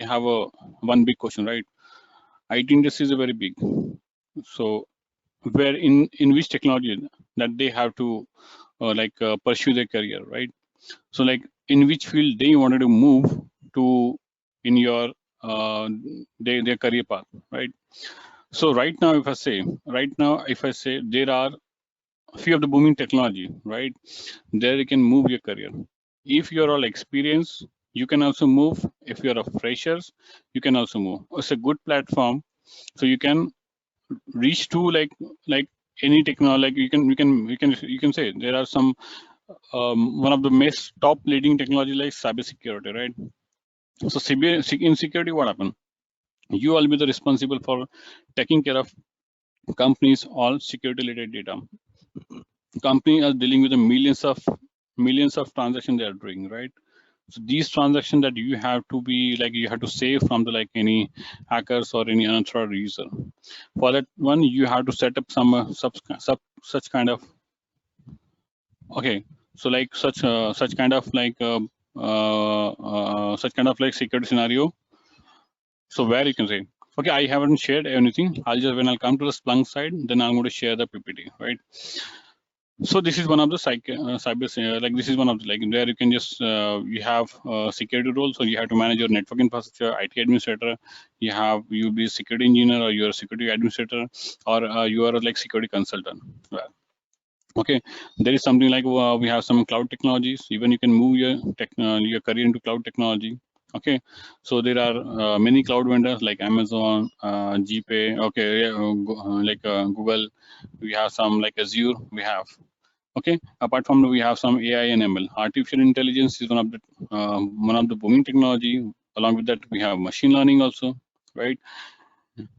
have a one big question, right? IT industry is a very big. So where in which technology that they have to pursue their career, right? So like in which field they wanted to move to in your their career path, right? So right now, if I say there are few of the booming technology, right? There you can move your career. If you're all experienced, you can also move. If you're a freshers, you can also move. It's a good platform, so you can reach to like any technology. Like you can say there are some one of the most top leading technology like cybersecurity, right? So in security, what happened? You will be the responsible for taking care of companies all security related data. Company are dealing with the millions of transactions they are doing, right? So these transactions that you have to be like you have to save from the like any hackers or any unauthorized user. For that one, you have to set up some such kind of okay. So like such kind of such kind of like security scenario. So where you can say, okay, I haven't shared anything. I'll just when I'll come to the Splunk side, then I'm going to share the PPT, right? So this is one of the cyber like this is one of the like where you can just you have security role. So you have to manage your network infrastructure, IT administrator. You'll be a security engineer or you're a security administrator or you are like security consultant. Well, okay, there is something like we have some cloud technologies. Even you can move your career into cloud technology. Okay, so there are many cloud vendors like Amazon, GPay. Okay, yeah, Google. We have some like Azure. We have. Okay, apart from that, we have some AI and ML. Artificial intelligence is one of the booming technology. Along with that, we have machine learning also, right?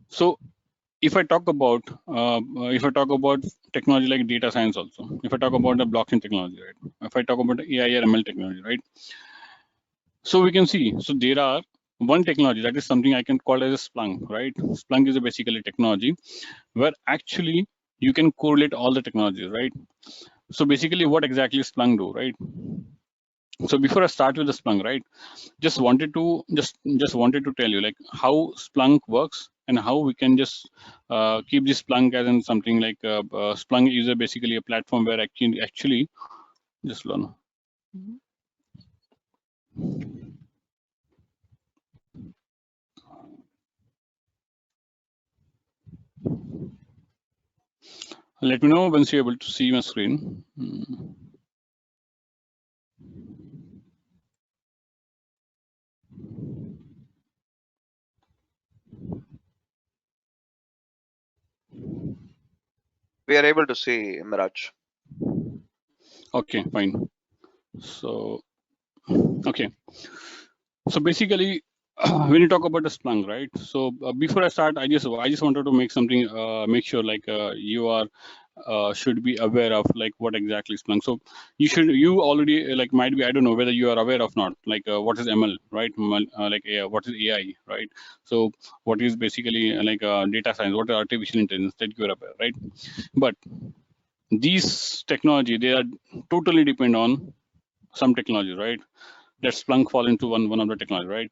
So if I talk about technology like data science also, if I talk about the blockchain technology, right? If I talk about the AI or ML technology, right? So we can see, so there are one technology that is something I can call as a Splunk, right? Splunk is basically technology where actually you can correlate all the technologies, right? So basically what exactly Splunk do, right? So before I start with the Splunk, right, just wanted to tell you like how Splunk works and how we can just keep this Splunk as in something like Splunk is basically a platform where actually just learn. Let me know once you're able to see my screen. We are able to see Miraj. Okay, fine. So okay, so basically when you talk about the Splunk, right? So before I start, I just wanted to make sure like you are should be aware of like what exactly Splunk. So you already like might be, I don't know whether you are aware of not like what is ML, right? Like what is AI, right? So what is basically data science, what is artificial intelligence that you are aware, right? But these technology, they are totally depend on some technology, right? That Splunk fall into one of the technology, right?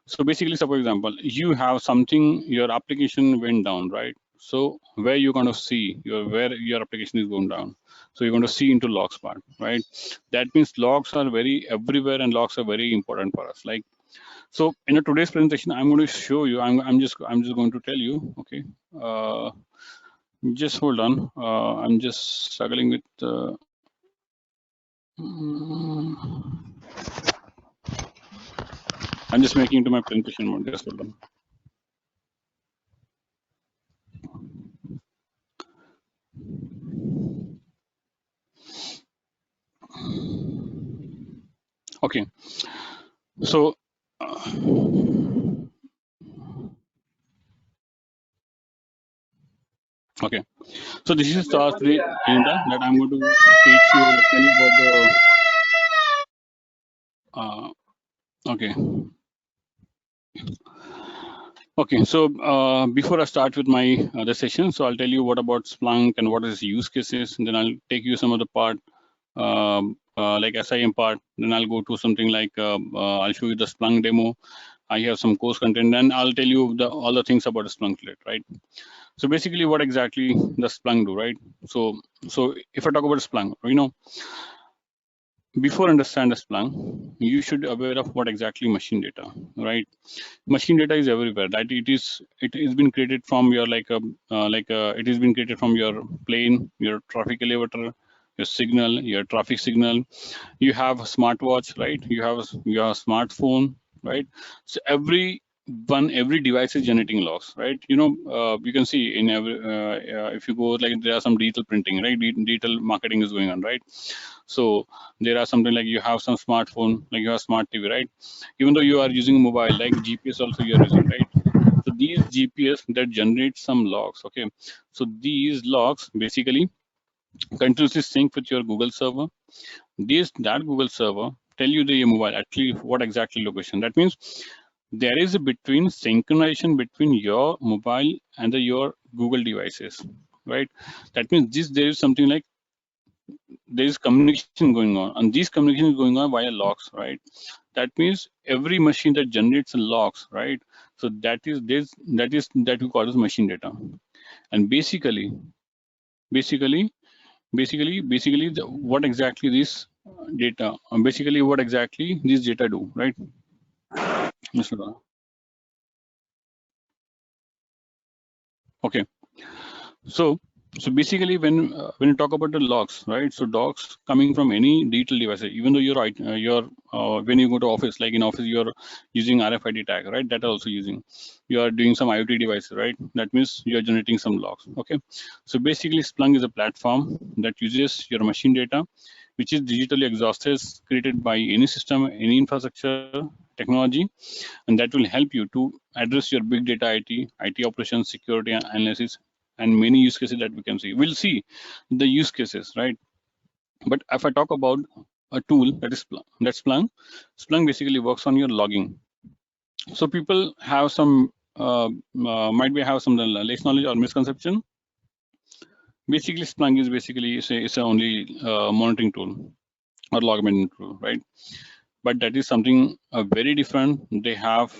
So basically, so for example, you have something, your application went down, right? So where you're going to see where your application is going down. So you're going to see into logs part, right? That means logs are very everywhere and logs are very important for us. Like, so in a today's presentation, I'm going to show you, I'm just going to tell you, okay, just hold on. I'm just struggling with, I'm just making into my presentation mode, just hold on. Okay, so okay, so this is the today agenda that I'm going to teach you, like tell you about the okay. Okay, so before I start with my other session, so I'll tell you what about Splunk and what is use cases, and then I'll take you some of the part like SIM part. Then I'll go to something like I'll show you the Splunk demo. I have some course content, and I'll tell you all the things about Splunk, right? So basically, what exactly does Splunk do, right? So if I talk about Splunk, before understand Splunk, you should be aware of what exactly machine data, right? Machine data is everywhere. That it is been created from your it has been created from your plane, your traffic elevator, your signal, your traffic signal. You have a smartwatch, right? You have your smartphone, right? So every device is generating logs, right? You can see in every if you go, like, there are some digital printing, right? Digital marketing is going on, right? So there are something like you have some smartphone, like you have smart TV, right? Even though you are using mobile, like GPS also you are using, right? So these GPS that generate some logs, okay? So these logs basically continuously sync with your Google server. That Google server tell you the mobile actually what exactly location. That means there is a between synchronization between your mobile and your Google devices, right? That means there is something like there is communication going on, and this communication is going on via logs, right? That means every machine that generates logs, right? So that we call as machine data. And basically what exactly this data basically what exactly these data do, right, Mr. Rana? Okay, so basically when you talk about the logs, right? So logs coming from any digital device, even though when you go to office, like in office you're using RFID tag, right? That are also using, you are doing some IoT devices, right? That means you're generating some logs. Okay, so basically Splunk is a platform that uses your machine data, which is digitally exhausted, created by any system, any infrastructure technology, and that will help you to address your big data IT operations, security analysis, and many use cases that we can see. We'll see the use cases, right? But if I talk about a tool that is Splunk, Splunk basically works on your logging. So people have some might be have some less knowledge or misconception. Basically, Splunk is basically it's a only monitoring tool or log management tool, right? But that is something very different. They have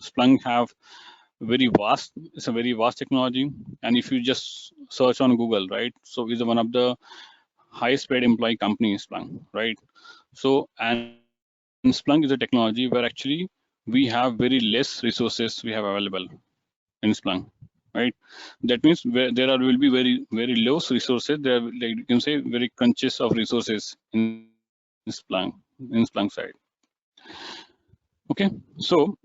Splunk have it's a very vast technology. And if you just search on Google, right? So it's one of the highest paid employee companies, Splunk, right? So, and Splunk is a technology where actually we have very less resources we have available in Splunk, right? That means where will be very low resources. There are, like you can say, very crunches of resources in Splunk side. Okay, so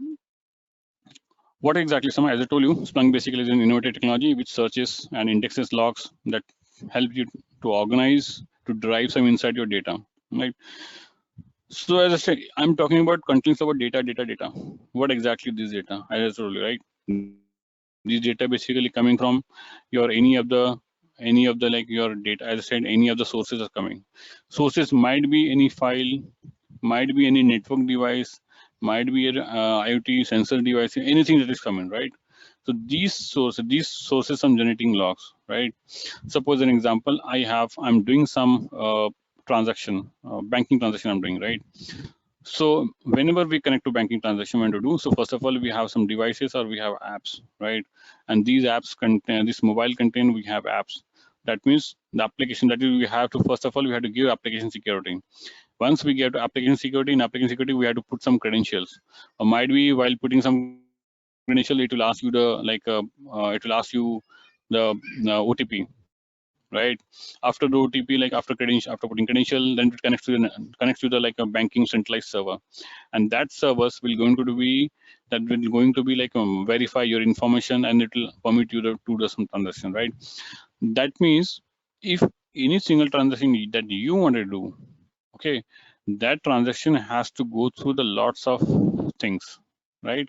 what exactly, Sama? As I told you, Splunk basically is an innovative technology which searches and indexes logs that help you to organize, to derive some inside your data, right? So as I said, I'm talking about continuous about data. What exactly this data? As I told you, right? These data basically coming from your any of the like your data. As I said, any of the sources are coming. Sources might be any file, might be any network device, might be an IoT sensor device, anything that is coming, right? So these sources are generating logs, right? Suppose an example, I'm doing some transaction, banking transaction I'm doing, right? So whenever we connect to banking transaction, when to do, so first of all, we have some devices or we have apps, right? And these apps contain, this mobile contain, we have apps. That means the application that we have to, first of all, we have to give application security. Once we get to application security, in application security, we have to put some credentials. Or might be while putting some credential, it will ask you the OTP, right? After the OTP, like after putting credential, then it connects to the like a banking centralized server, and that servers will going to be like verify your information, and it will permit you to do some transaction, right? That means if any single transaction that you want to do, okay, that transaction has to go through the lots of things, right?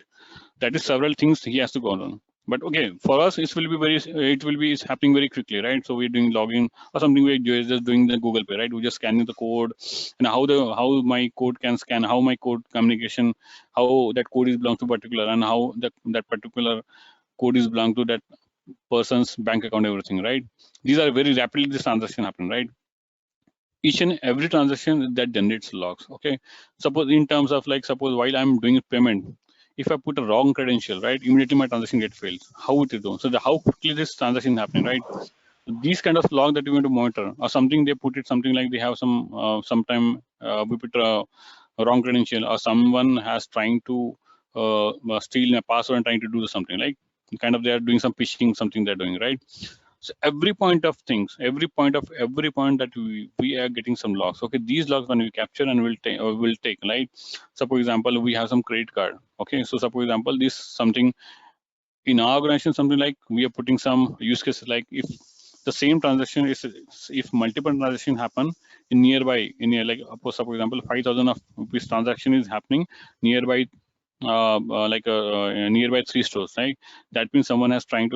That is several things he has to go on. But okay, for us it will be it's happening very quickly, right? So we're doing login or something, we're just doing the Google Pay, right? We're just scanning the code, and how my code can scan, how my code communication, how that code is belong to particular, and how that particular code is belong to that person's bank account, everything, right? These are very rapidly this transaction happen, right? Each and every transaction that generates logs. Okay, suppose in terms of like, suppose while I'm doing a payment, if I put a wrong credential, right, immediately my transaction get failed. How it is done? So how quickly this transaction is happening, right? These kind of log that you want to monitor, or something they put it something like they have sometime we put a wrong credential, or someone has trying to steal my password and trying to do something like kind of they are doing some phishing, something they're doing, right? So every point of things, every point that we are getting some logs. Okay, these logs when we capture and will take, right? Suppose example we have some credit card. Okay, so suppose example this something in our organization, something like we are putting some use cases like if the same transaction is, if multiple transactions happen in nearby, in near like suppose example 5,000 of rupees transaction is happening nearby, nearby 3 stores, right? That means someone has steal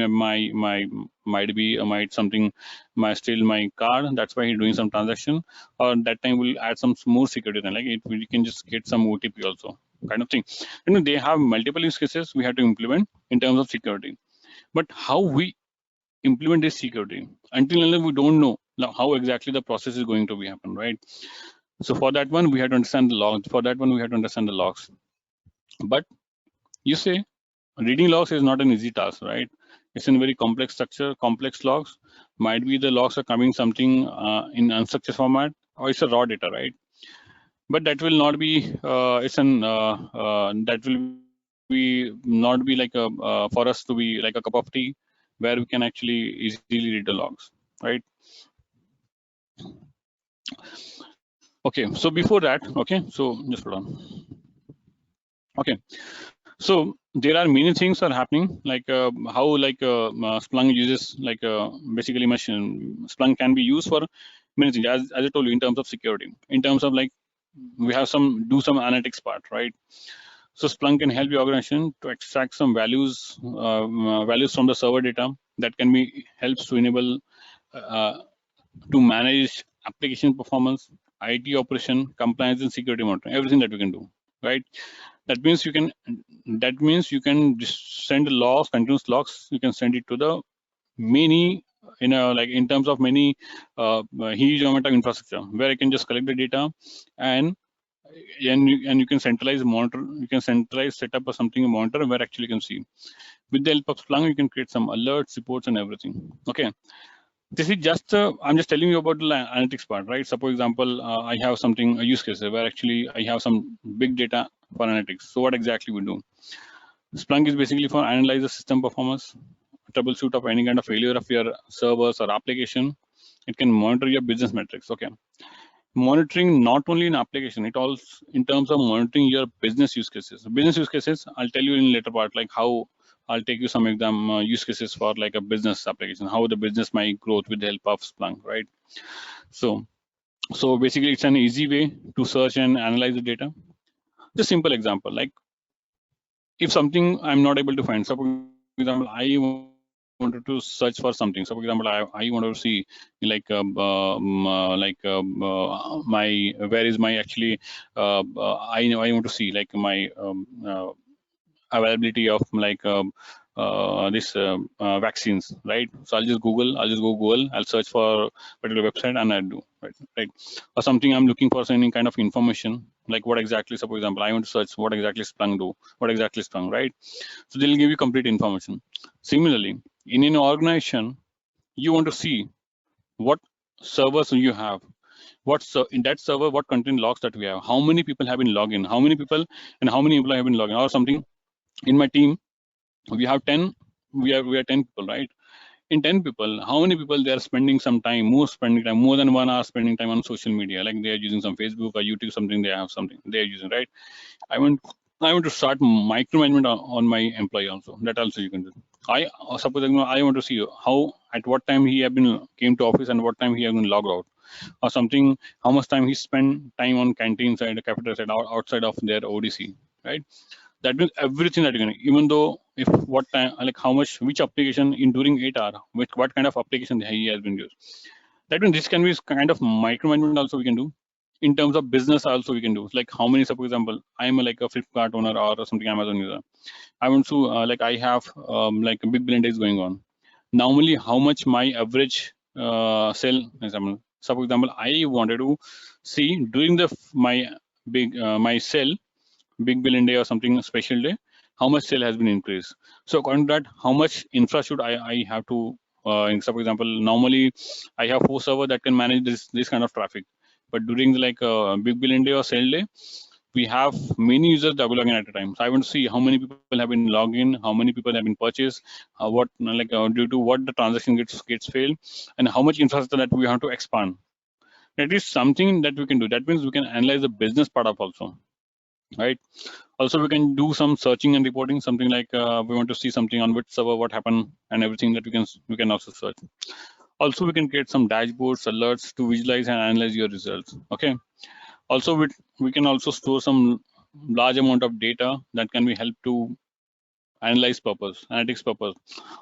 might something, might steal my card. That's why he's doing some transaction, or that time we'll add some more security, then like we can just get some OTP also, kind of thing. They have multiple use cases we have to implement in terms of security. But how we implement this security, until unless we don't know how exactly the process is going to be happen, right? So for that one we have to understand the logs. But you say reading logs is not an easy task, right? It's in very complex structure, complex logs. Might be the logs are coming something in unstructured format, or it's a raw data, right? But that will not be that will be not be like a for us to be like a cup of tea where we can actually easily read the logs, right? Okay, so before that, okay, so just hold on. Okay, so there are many things are happening, like how Splunk uses basically machine. Splunk can be used for many things, as I told you, in terms of security, in terms of like we have do some analytics part, right? So Splunk can help your organization to extract some values from the server data that can be helps to enable to manage application performance, IT operation, compliance, and security monitoring. Everything that we can do, right? That means you can just send logs, continuous logs. You can send it to the many in terms of many huge amount of infrastructure where I can just collect the data and you can centralize monitor. You can centralize set up or something monitor where actually you can see. With the help of Splunk, you can create some alerts, reports, and everything. Okay. This is just I'm just telling you about the analytics part, right? Suppose example, I have something a use case where actually I have some big data for analytics. So what exactly we do? Splunk is basically for analyze the system performance, troubleshoot of any kind of failure of your servers or application. It can monitor your business metrics. Okay, monitoring not only in application, it also in terms of monitoring your business use cases. Business use cases, I'll tell you in later part, like how I'll take you some exam use cases for like a business application, how the business might growth with the help of Splunk, right? So basically it's an easy way to search and analyze the data. Just simple example, like if something I'm not able to find, suppose example, I wanted to search for something. So for example, I wanted to see my where is my actually I want to see like my availability of vaccines, right? So I'll just go Google, I'll search for particular website and I do, right? Or something I'm looking for any kind of information, like what exactly, suppose example, I want to search what exactly Splunk do, what exactly Splunk, right? So they'll give you complete information. Similarly, in an organization, you want to see what servers you have, in that server, what content logs that we have, how many people have been logged in, how many people and how many employees have been logged in, or something. In my team, we have 10, we are 10 people, right? In 10 people, how many people they are spending more than 1 hour spending time on social media, like they are using some Facebook or YouTube, something they have something they are using, right? I want to start micromanagement on my employee also. That also you can do. I suppose I want to see how at what time he have been came to office and what time he have been logged out, or something. How much time he spent time on canteen side, the cafeteria side, outside of their ODC, right? That means everything that you can. Even though if what time, like how much, which application in during 8 hours, what kind of application he has been used. That means this can be kind of micromanagement also we can do. In terms of business also we can do, like how many, suppose example, I am like a Flipkart owner or something Amazon user. I want to like I have like a big billion days going on. Normally how much my average sell example, suppose example, I wanted to see during the my sell big billion day or something special day, how much sale has been increased. So according to that, how much infra should I have to, for example, normally I have 4 server that can manage this kind of traffic. But during the big billion day or sale day, we have many users that will log in at a time. So I want to see how many people have been logged in, how many people have been purchased, due to what the transaction gets failed, and how much infrastructure that we have to expand. That is something that we can do. That means we can analyze the business part of also, right? Also, we can do some searching and reporting, something like we want to see something on which server, what happened, and everything that we can also search. Also, we can create some dashboards, alerts to visualize and analyze your results. Okay. Also, we can also store some large amount of data that can be helped to analytics purpose,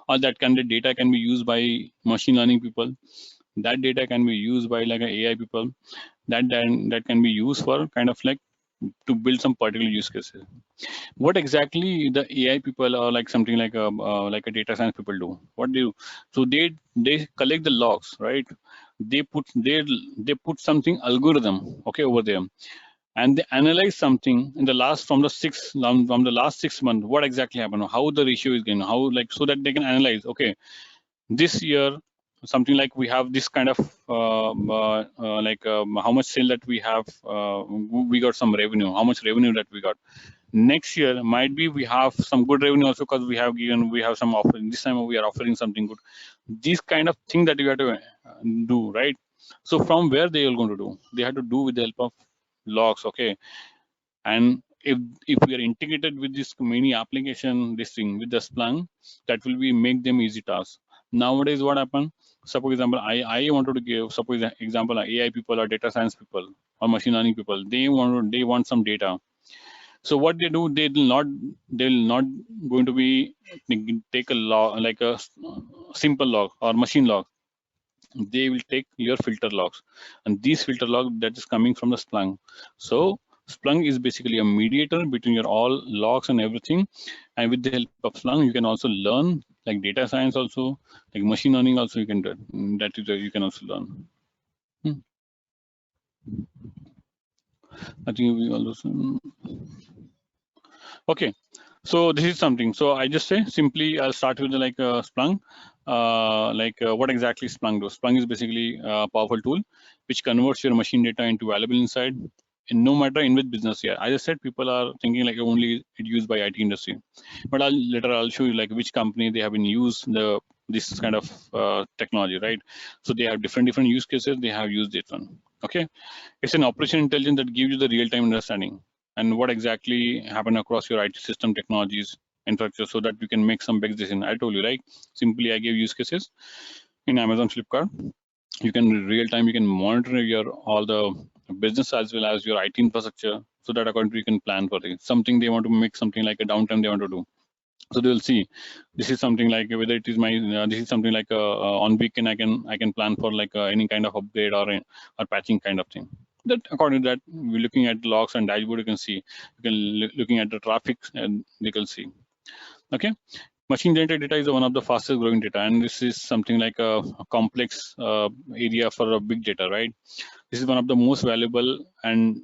or that kind of data can be used by machine learning people. That data can be used by like AI people. That can be used for kind of like to build some particular use cases. What exactly the AI people or like something like a data science people do? What do? So they collect the logs, right? They put something algorithm, okay, over there, and they analyze something in the last from the last 6 months. What exactly happened? How the ratio is going? How, like, so that they can analyze. Okay, this year something like we have this kind of how much sale that we have, we got some revenue, how much revenue that we got. Next year might be we have some good revenue also, because we have some offering. This time we are offering something good. These kind of thing that you have to do, right? So from where they are going to do, they have to do with the help of logs. Okay, and if we are integrated with this many application, this thing with the Splunk, that will be make them easy tasks. Nowadays what happen, suppose example, I wanted to give suppose example, AI people or data science people or machine learning people, they want some data. So what they do, they'll not going to be take a log, like a simple log or machine log. They will take your filter logs, and these filter logs that is coming from the Splunk. So Splunk is basically a mediator between your all logs and everything. And with the help of Splunk, you can also learn like data science also, like machine learning also you can do. That is you can also learn. I think we also. Okay, so this is something. So I just say simply, I'll start with like Splunk. What exactly Splunk does? Splunk is basically a powerful tool which converts your machine data into valuable insight. And no matter in which business, yeah, I just said people are thinking like only it used by IT industry, but I'll show you like which company they have been used this kind of technology, right? So they have different use cases. They have used it one. Okay, it's an operation intelligence that gives you the real-time understanding and what exactly happened across your IT system technologies infrastructure, so that you can make some big decision. I told you, right? Simply, I gave use cases in Amazon, Flipkart. You can real time, you can monitor your all the business as well as your IT infrastructure, so that according to you can plan for it. Something they want to make something like a downtime they want to do. So they will see this is something like whether it is my this is something like on weekend I can plan for like any kind of upgrade or patching kind of thing. That according to that, we're looking at logs and dashboard. You can see, you can looking at the traffic and they can see. Okay, machine generated data is one of the fastest growing data, and this is something like a complex area for a big data, right? This is one of the most valuable and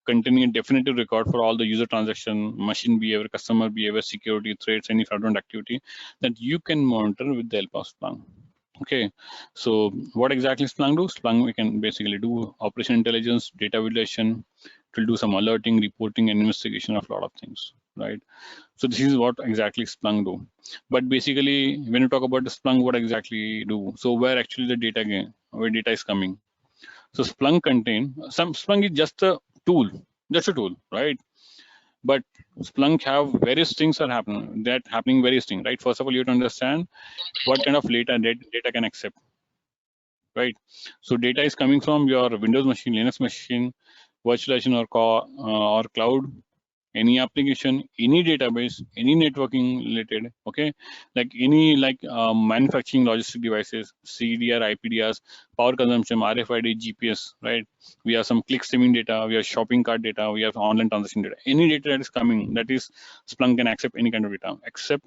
containing a definitive record for all the user transaction, machine behavior, customer behavior, security threats, any fraudulent activity that you can monitor with the help of Splunk. Okay, so what exactly Splunk do? Splunk, we can basically do operation intelligence, data validation, it will do some alerting, reporting, and investigation of a lot of things, right? So this is what exactly Splunk do. But basically, when you talk about the Splunk, what exactly do? So where actually the where data is coming? So Splunk Splunk is just a tool, right? But Splunk have various things happening various things, right? First of all, you have to understand what kind of data can accept, right? So data is coming from your Windows machine, Linux machine, virtualization or cloud, any application, any database, any networking related, okay, like any manufacturing logistic devices, CDR, IPDRs, power consumption, RFID, GPS, right? We have some click streaming data, we have shopping cart data, we have online transaction data. Any data that is coming, that is Splunk can accept any kind of data except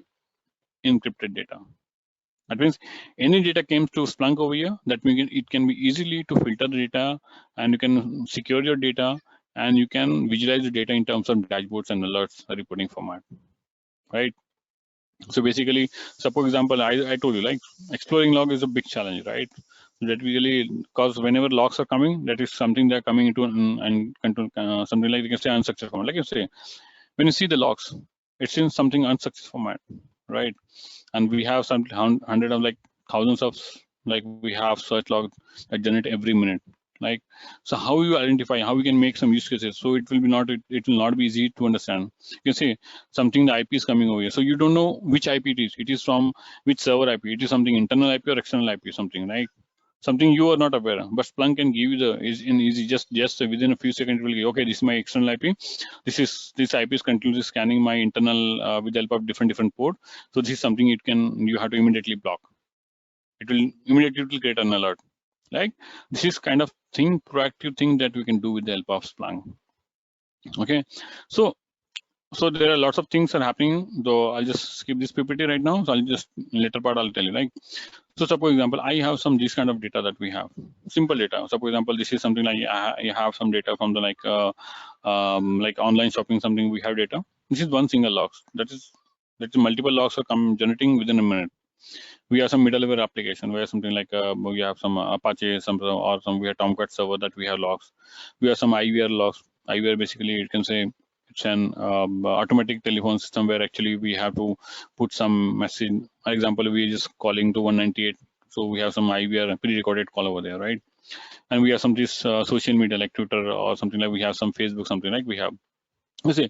encrypted data. That means any data comes to Splunk over here, that means it can be easily to filter the data, and you can secure your data and you can visualize the data in terms of dashboards and alerts reporting format, right? So basically, suppose example, I told you, like exploring log is a big challenge, right? That really, because whenever logs are coming, that is something they're coming into and something like you can say unsuccessful format. Like you say, when you see the logs, it's in something unsuccessful format, right? And we have some hundred of like thousands of like we have search logs that generate every minute. Like, so how you identify, how we can make some use cases, so it will be not it will not be easy to understand. You can say something the IP is coming over here, so you don't know which IP it is. It is from which server IP. It is something internal IP or external IP, something, right? Something you are not aware of, but Splunk can give you the is in easy just within a few seconds it will give, okay, this is my external IP, this IP is continuously scanning my internal with the help of different port, so this is something it can, you have to immediately block. It will immediately create an alert. Like, this is kind of thing, proactive thing that we can do with the help of Splunk. Okay, so there are lots of things are happening, though I'll just skip this PPT right now. So I'll just later part I'll tell you. Like, so suppose example, I have some this kind of data that we have, simple data. Suppose example, this is something like I have some data from the like online shopping, something we have data. This is one single logs. That is multiple logs are generating within a minute. We have some middleware application where something like we have some Apache, or some we have Tomcat server that we have logs. We have some IVR logs. IVR basically you can say it's an automatic telephone system where actually we have to put some message. For example, we are just calling to 198, so we have some IVR pre-recorded call over there, right? And we have some this social media like Twitter or something like we have some Facebook, something like we have. You see,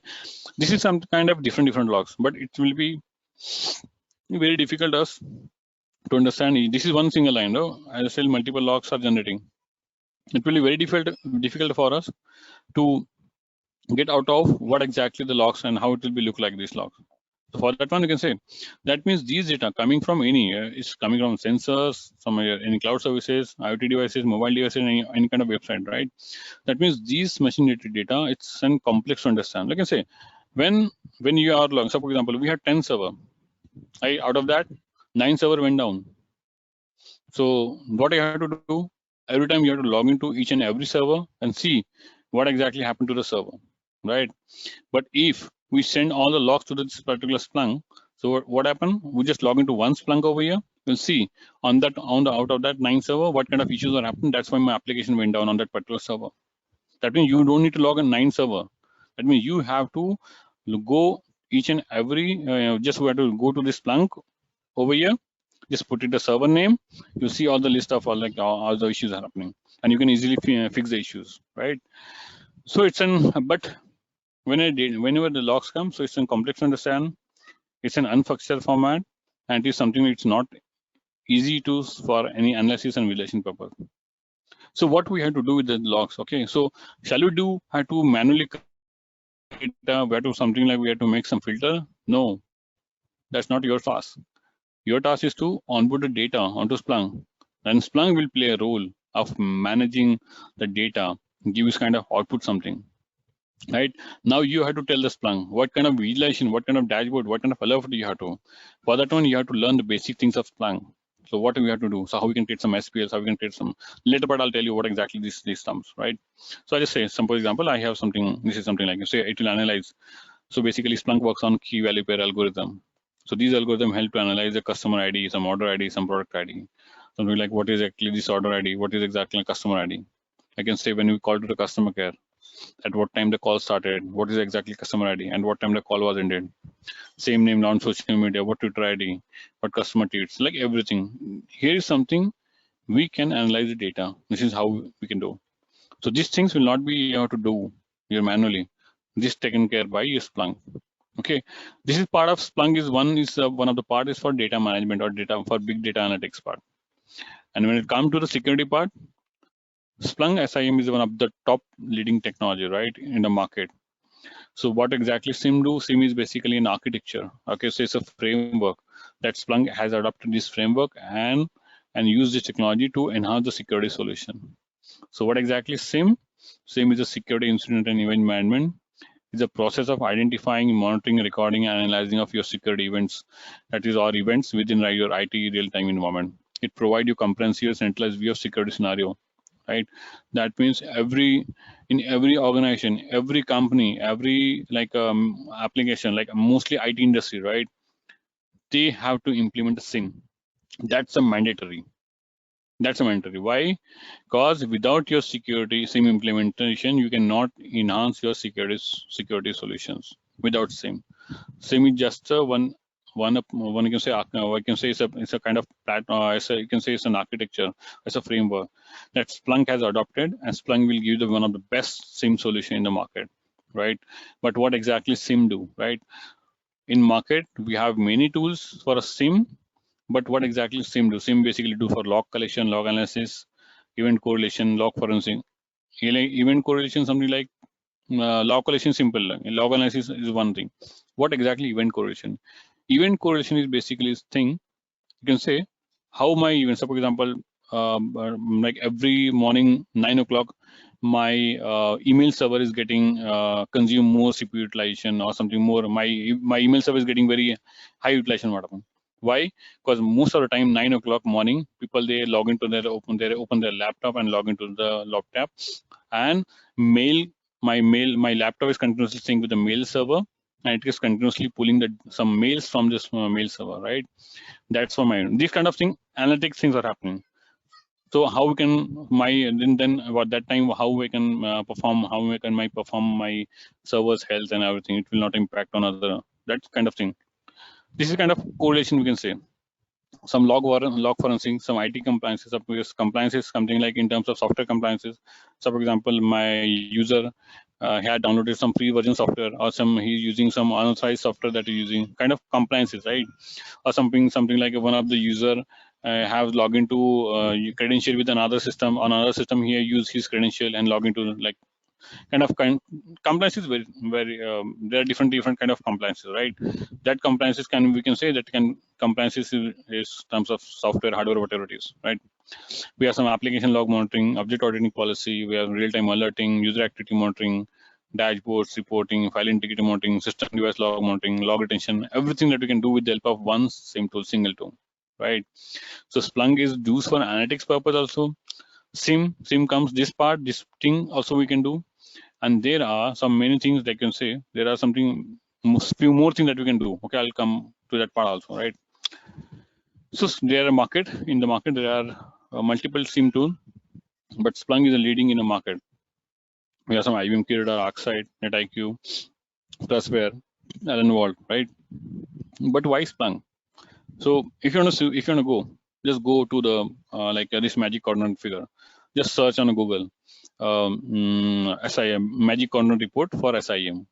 this is some kind of different logs, but it will be very difficult us to understand. This is one single line, no? As I said, multiple logs are generating. It will be very difficult for us to get out of what exactly the logs and how it will be look like these logs. So for that one, you can say that means these data coming from any is coming from sensors, some any cloud services, IoT devices, mobile devices, any kind of website, right? That means these machine related data, it's an complex to understand. Like I say, when you are logging, so for example, we had 10 server, right? Out of that, 9 server went down. So what I have to do, every time you have to log into each and every server and see what exactly happened to the server, right? But if we send all the logs to this particular Splunk, so what happened? We just log into one Splunk over here. We'll see on that out of that 9 server what kind of issues are happening. That's why my application went down on that particular server. That means you don't need to log in 9 server. That means you have to go each and every just we have to go to this Splunk over here. Just put it the server name. You see all the list of all the issues are happening, and you can easily fix the issues, right? So it's but whenever the logs come, so it's in complex to understand. It's an unstructured format, and it is something it's not easy to for any analysis and visualization purpose. So what we have to do with the logs? Okay, so shall we have to manually data? We have to something like we have to make some filter? No, that's not your task. Your task is to onboard the data onto Splunk. Then Splunk will play a role of managing the data, give us kind of output something. Right now, you have to tell the Splunk what kind of visualization, what kind of dashboard, what kind of alert you have to. For that one, you have to learn the basic things of Splunk. So what do we have to do? So how we can create some SPLs, how we can create some later, but I'll tell you what exactly these terms, right? So I just say, for example, I have something. This is something like say it will analyze. So basically, Splunk works on key value pair algorithm. So these algorithms help to analyze the customer ID, some order ID, some product ID. Something like what is actually this order ID, what is exactly a customer ID. I can say when we call to the customer care, at what time the call started, what is exactly customer ID, and what time the call was ended. Same name, non-social media, what Twitter ID, what customer tweets, like everything. Here is something we can analyze the data. This is how we can do. So these things will not be able to do here manually. This taken care by Splunk. Okay, this is part of Splunk is one of the part is for data management or data for big data analytics part. And when it comes to the security part, Splunk SIM is one of the top leading technology, right, in the market. So what exactly SIM do? SIM is basically an architecture. Okay, so it's a framework that Splunk has adopted this framework and use this technology to enhance the security solution. So what exactly SIM? SIM is a security incident and event management. It's a process of identifying, monitoring, recording, and analyzing of your security events. That is, or events within your IT real-time environment. It provides you comprehensive centralized view of security scenario right? That means in every organization, every company, every application, like mostly IT industry, right? They have to implement a SIM. That's a mandatory. That's a mandatory. Why? Because without your security SIM implementation, you cannot enhance your security solutions without SIM. SIM is just one you can say I can say it's a kind of you can say it's an architecture, it's a framework that Splunk has adopted, and Splunk will give the one of the best SIM solution in the market, right? But what exactly SIM do, right? In market we have many tools for a SIM, but what exactly SIM do? SIM basically do for log collection, log analysis, event correlation, log forensic. Event correlation, something like log correlation simple. Log analysis is one thing. What exactly event correlation? Event correlation is basically this thing. You can say how my events. So for example, like every morning 9 o'clock, my email server is getting consume more CPU utilization or something more. My email server is getting very high utilization. Why? Because most of the time 9 o'clock morning, people they log into their open their laptop and log into the laptop, and mail my laptop is continuously synced with the mail server, and it is continuously pulling some mails from this mail server, right? That's for my these kind of thing. Analytics things are happening. So how we can then about that time how we can perform my server's health and everything. It will not impact on other that kind of thing. This is kind of correlation we can say. Some log forensic, some IT compliances. Compliance is something like in terms of software compliances. So for example, my user had downloaded some free version software, or he's using some unauthorized software that he's using, kind of compliances, right? Or something like one of the user have logged into credential with another system. On another system, he use his credential and log into like compliance is very there are different kind of compliances, right? That compliances we can say that compliances is terms of software, hardware, whatever it is, right? We have some application log monitoring, object auditing policy, we have real-time alerting, user activity monitoring, dashboards, reporting, file integrity monitoring, system device log monitoring, log retention, everything that we can do with the help of one same tool, single tool, right? So Splunk is used for analytics purpose also. SIM comes this thing also we can do. And there are some many things that I can say. There are few more things that we can do. Okay, I'll come to that part also, right? So there are in the market there are multiple SIM tools, but Splunk is a leading in the market. We have some IBM QRadar, ArcSight, NetIQ, Trustware, Allen Vault, right? But why Splunk? So if you want to go, just go to the this magic quadrant figure. Just search on Google SIM magic quadrant report for SIM.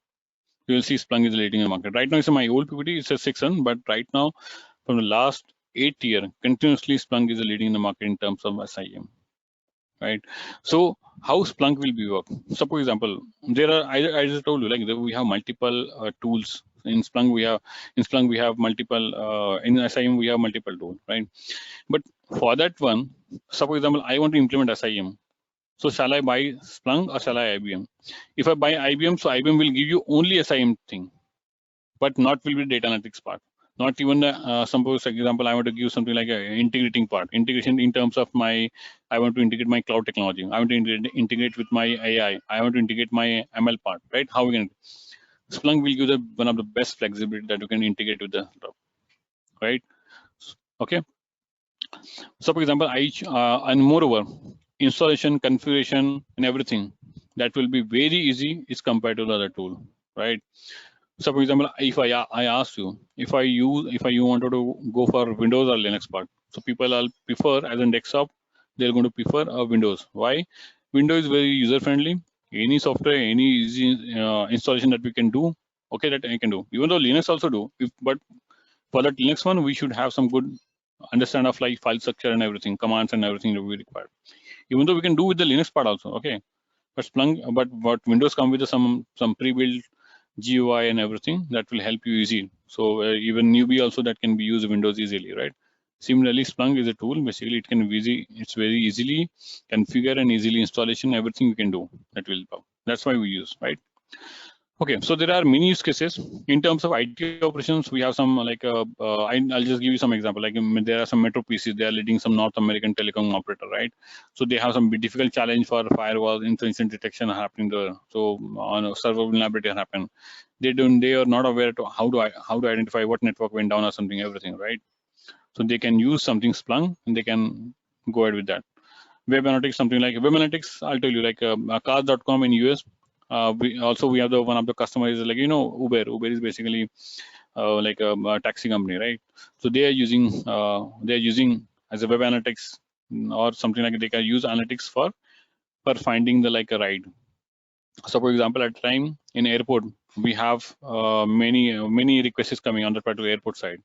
You will see Splunk is leading in the market. Right now, it's my old PPT. It says 600, but right now, from the last 8 years, continuously Splunk is leading in the market in terms of SIM. Right. So how Splunk will be work? So, for example, there are I just told you like we have multiple tools in Splunk. We have multiple in SIM we have multiple tools, right? But for that one, so for example, I want to implement SIM. So shall I buy Splunk or shall I IBM? If I buy IBM, so IBM will give you only SIM thing, but not will be data analytics part. Not even suppose, for example, I want to give something like a integrating part. Integration in terms of I want to integrate my cloud technology. I want to integrate with my AI. I want to integrate my ML part, right? How we can? Splunk will give one of the best flexibility that you can integrate with the right. Okay. So, for example, and moreover, installation, configuration, and everything that will be very easy is compared to the other tool, right? So, for example, if I ask you if you wanted to go for Windows or Linux part, so people will prefer as a desktop, they're going to prefer a Windows. Why? Windows is very user friendly. Any software, any easy installation that we can do, okay, that I can do. Even though Linux also do, but for that Linux one, we should have some good understand of like file structure and everything, commands and everything that we require. Even though we can do with the Linux part also, okay. But Splunk, but Windows come with some pre-built GUI and everything that will help you easy. So even newbie also that can be used Windows easily, right? Similarly, Splunk is a tool. Basically, it can be it's very easily configure and easily installation. Everything you can do that will. That's why we use, right? Okay, so there are many use cases in terms of IT operations. We have some I'll just give you some example. Like there are some Metro PCs. They are leading some North American telecom operator, right? So they have some difficult challenge for firewall incident detection happening there. So on a server vulnerability happen. They are not aware to how to identify what network went down or something, everything, right? So they can use something Splunk and they can go ahead with that. Web analytics, something like web analytics, I'll tell you, like cars.com in US. We have the one of the customers like Uber. Uber is basically like a taxi company, right? So they are using as a web analytics or something like they can use analytics for finding the like a ride. So for example, at time in airport, we have many requests coming on the particular airport side,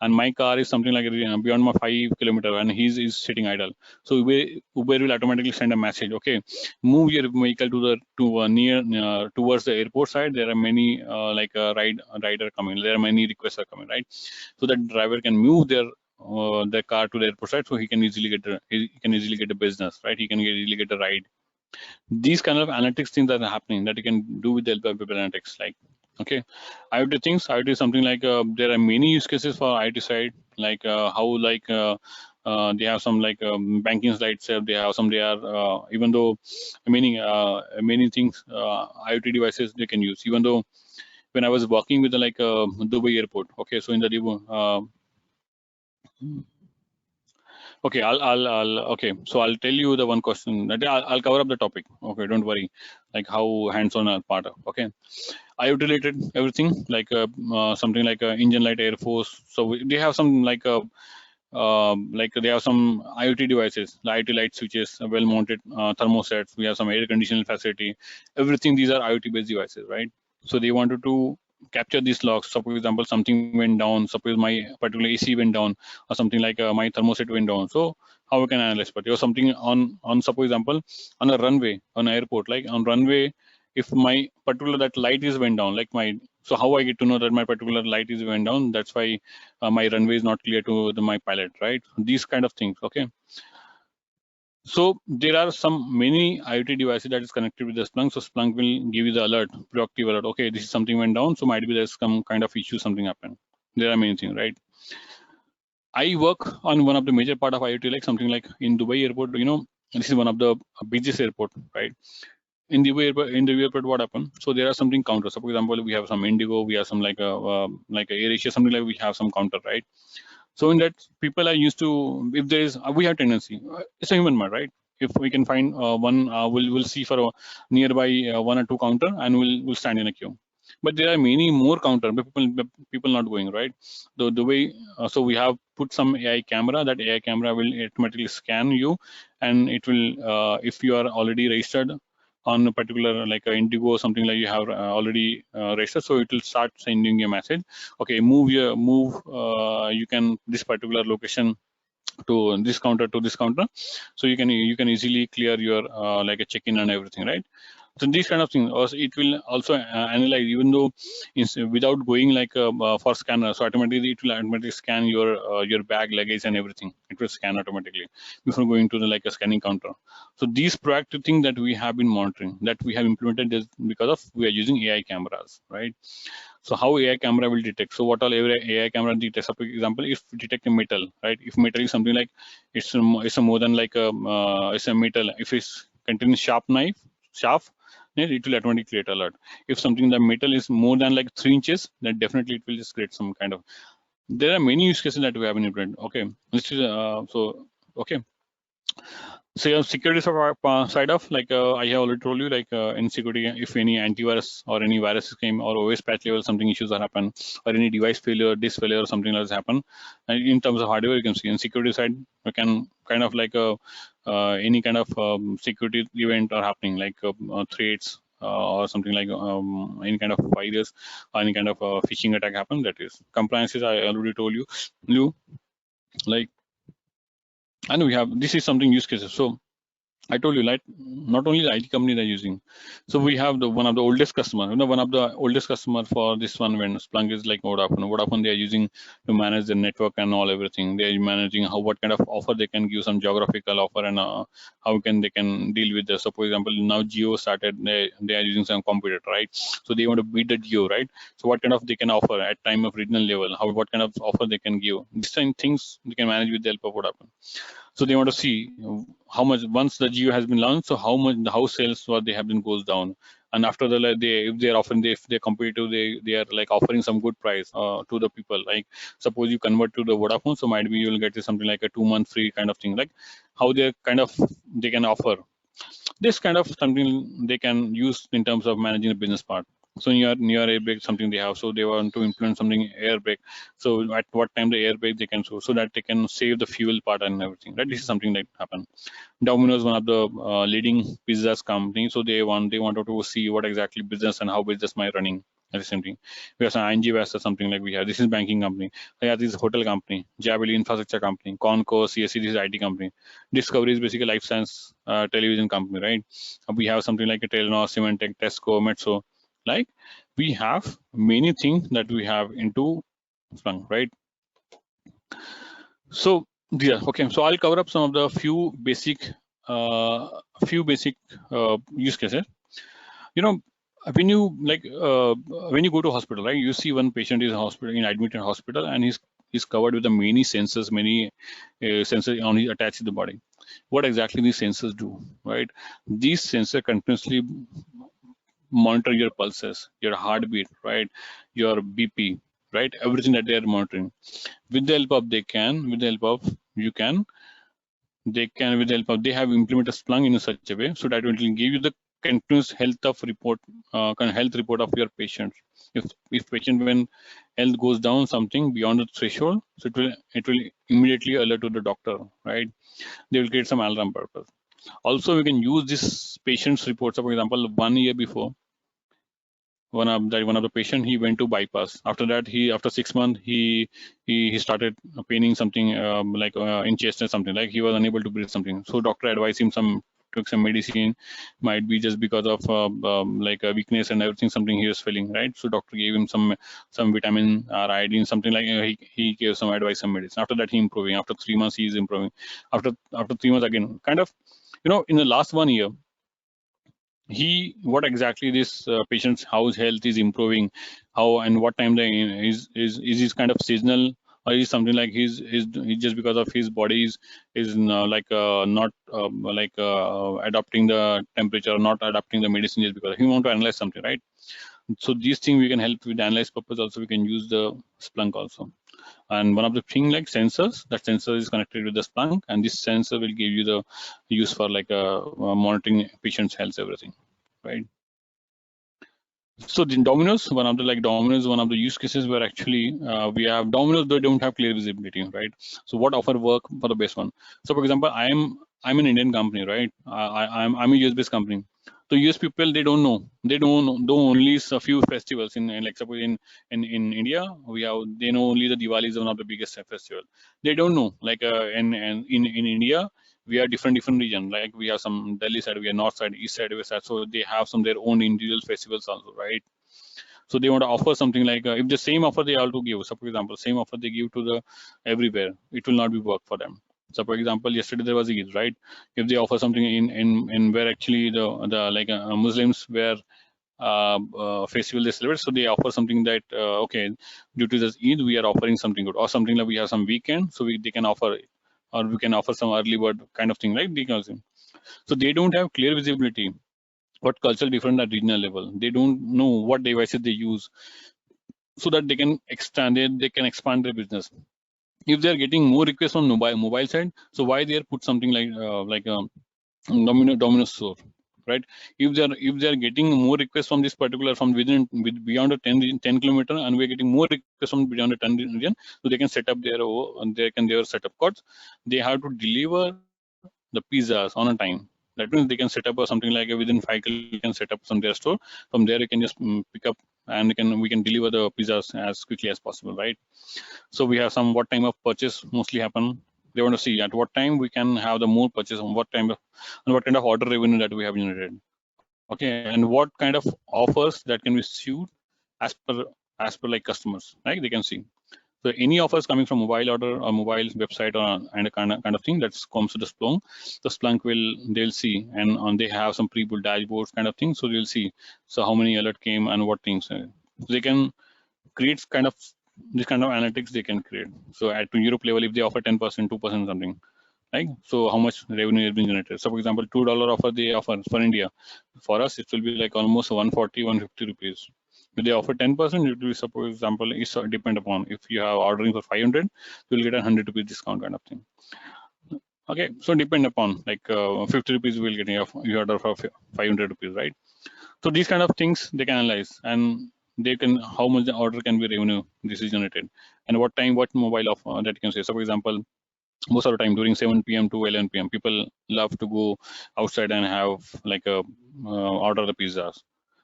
and my car is something like beyond my 5 kilometer, and he's sitting idle. So Uber will automatically send a message. Okay, move your vehicle to the near towards the airport side. There are many rider coming. There are many requests are coming, right? So that driver can move their car to the airport side, so he can easily get a business, right? He can easily get a ride. These kind of analytics things that are happening that you can do with the help of web analytics. Like, okay, IoT things. IoT is something like there are many use cases for IoT side, like how like they have some like banking slides. They have some. They are even though many things IoT devices they can use. Even though when I was working with the like Dubai airport. Okay, so in the okay, okay. So I'll tell you the one question that I'll cover up the topic. Okay, don't worry. Like how hands-on are part of. Okay, IoT related everything like something like engine light Air Force. So they have some like they have some IoT devices, IoT light switches, well-mounted thermostats. We have some air conditioning facility. Everything these are IoT-based devices, right? So they wanted to capture these logs. So for example, something went down. Suppose my particular AC went down, or something like my thermostat went down. So how we can analyze? But or something on suppose example on a runway, on an airport, like on runway, if my particular that light is went down, like my so how I get to know that my particular light is went down? That's why my runway is not clear to my pilot, right? These kind of things. Okay. So there are some many IoT devices that is connected with the Splunk. So Splunk will give you the alert, proactive alert. Okay, this is something went down. So might be there's some kind of issue, something happened. There are many things, right? I work on one of the major part of IoT, like something like in Dubai airport. This is one of the busiest airport, right? In the airport, what happened? So there are something counters. So for example, we have some Indigo, we have some like a AirAsia, something like we have some counter, right? So in that, people are used to, if there is, we have tendency, it's a human mind, right? If we can find one, we'll see for a nearby one or two counter, and we'll stand in a queue. But there are many more counter, but people not going, right? The way, so we have put some AI camera. That AI camera will automatically scan you, and it will, if you are already registered on a particular like a Indigo or something like you have already registered, so it will start sending you a message. Okay, move you can this particular location to this counter to this counter, so you can easily clear your like a check-in and everything, right? So these kind of things also, it will also analyze, even though without going like for scanner, so automatically it will automatically scan your bag, luggage and everything. It will scan automatically before going to the like a scanning counter. So these proactive things that we have been monitoring, that we have implemented is because of we are using AI cameras, right? So how AI camera will detect? So what all AI camera detects? For example, if detect a metal, right? If metal is something like it's a more than like it's a metal. If it's contains sharp knife, shaft, then it will automatically create alert. If something the metal is more than like 3 inches, then definitely it will just create some kind of. There are many use cases that we have in implement. Okay, this is so okay. So yeah, security side of like I have already told you, like in security, if any antivirus or any viruses came or OS patch level something issues that happen, or any device failure, disk failure or something like that happen, and in terms of hardware you can see. In security side, we can kind of like any kind of security event are happening, like threats or something like any kind of virus or any kind of phishing attack happen. That is compliances. I already told you like, and we have this is something use cases. So I told you, like, not only the IT company they're using. So we have the one of the oldest customer. One of the oldest customer for this one when Splunk is like Vodafone. Vodafone they are using to manage the network and all everything. They are managing how what kind of offer they can give, some geographical offer, and how can they can deal with the. So for example, now Geo started. They are using some competitor, right? So they want to beat the Geo, right? So what kind of they can offer at time of regional level? How what kind of offer they can give? These kind of things they can manage with the help of Vodafone. So they want to see how much once the geo has been launched, so how much the house sales what they have been goes down. And after the like, they if they're offering if they're competitive, they are like offering some good price to the people. Like suppose you convert to the Vodafone, so might be you'll get something like a 2 month free kind of thing. Like how they kind of they can offer this kind of something they can use in terms of managing the business part. So near air brake something they have, so they want to implement something air brake. So at what time the air brake they can so that they can save the fuel part and everything. Right, this is something that happen. Domino's, one of the leading pizzas company, so they wanted to see what exactly business and how business might running. That's the same thing. We have some ING West or something like we have. This is banking company. We have this hotel company, Jabili infrastructure company, Conco, CSC, this is IT company. Discovery is basically life science television company, right? We have something like a Telenor, Symantec, Tesco, Metso. Like we have many things that we have into Splunk, right? So yeah, okay. So I'll cover up some of the few basic use cases. You know, when you when you go to hospital, right? You see one patient is in hospital, in admitted in hospital, and he's covered with the many sensors, many sensors on his attached to the body. What exactly these sensors do, right? These sensors continuously monitor your pulses, your heartbeat, right? Your BP, right? Everything that they are monitoring. With the help of with the help of you can they can with the help of they have implemented Splunk in such a way so that it will give you the continuous health of report health report of your patient. If patient when health goes down something beyond the threshold, so it will immediately alert to the doctor, right? They will create some alarm purpose. Also we can use this patient's reports. So for example, 1 year before, one of the patient, he went to bypass. After that, after 6 months he started paining something in chest or something, like he was unable to breathe something. So doctor advised him took some medicine, might be just because of like a weakness and everything, something he was feeling, right? So doctor gave him some vitamin or iodine, something like he gave some advice, some medicine. After that he improving. After 3 months he is improving. After 3 months again, kind of, in the last 1 year, what exactly this patient's house health is improving, how and what time is his kind of seasonal, or is something like he's just because of his body is not adapting the temperature, not adapting the medicine just because he want to analyze something, right? So these things we can help with analyze purpose. Also we can use the Splunk also. And one of the thing like sensors, that sensor is connected with the Splunk, and this sensor will give you the use for monitoring patient's health, everything, right? So the Domino's, one of the use cases where actually we have Domino's, they don't have clear visibility, right? So what offer work for the best one? So for example, I'm an Indian company, right? I'm a US based company. So US people, they don't know. They don't know only a few festivals in like suppose in India they know only the Diwali is one of the biggest festival. They don't know in India we are different region. Like we have some Delhi side, we are north side, east side, west side. So they have some their own individual festivals also, right? So they want to offer something like if the same offer they all to give. So for example, same offer they give to the everywhere, it will not be work for them. So for example, yesterday there was Eid, right? If they offer something in where actually the Muslims were festival they celebrate, so they offer something that okay, due to this Eid we are offering something good, or something like we have some weekend, so they can offer it, or we can offer some early bird kind of thing, right? Because so they don't have clear visibility what cultural different at regional level. They don't know what devices they use, so that they can they can expand their business. If they are getting more requests from mobile side, so why they are put something like Domino store, right? If they are getting more requests from this particular from beyond a 10 kilometer, and we're getting more requests from beyond a 10 region, so they can set up their setup codes. They have to deliver the pizzas on a time. That means they can set up something like within 5 kilometers, can set up some their store. From there, you can just pick up, and we can deliver the pizzas as quickly as possible, right? So we have some what time of purchase mostly happen. They want to see at what time we can have the more purchase, on what time and what kind of order revenue that we have generated. Okay, and what kind of offers that can be issued as per like customers, right? They can see. So any offers coming from mobile order or mobile website or and a kind of thing that comes to the Splunk they'll see, and they have some pre-built dashboards kind of thing. So they'll see so how many alert came and what things. So they can create kind of this kind of analytics they can create. So at Europe level, if they offer 10%, 2% something, right? So how much revenue has been generated? So for example, $2 offer they offer for India. For us, it will be like almost 140, 150 rupees. If they offer 10%, it will be, suppose example, it's depend upon if you have ordering for 500, you will get a 100 rupees discount kind of thing. Okay, so depend upon like 50 rupees you will get you order for 500 rupees, right? So these kind of things they can analyze, and they can how much the order can be revenue this is generated, and what time, what mobile offer that you can say. So for example, most of the time during 7 p.m. to 11 p.m. people love to go outside and have like a order the pizzas.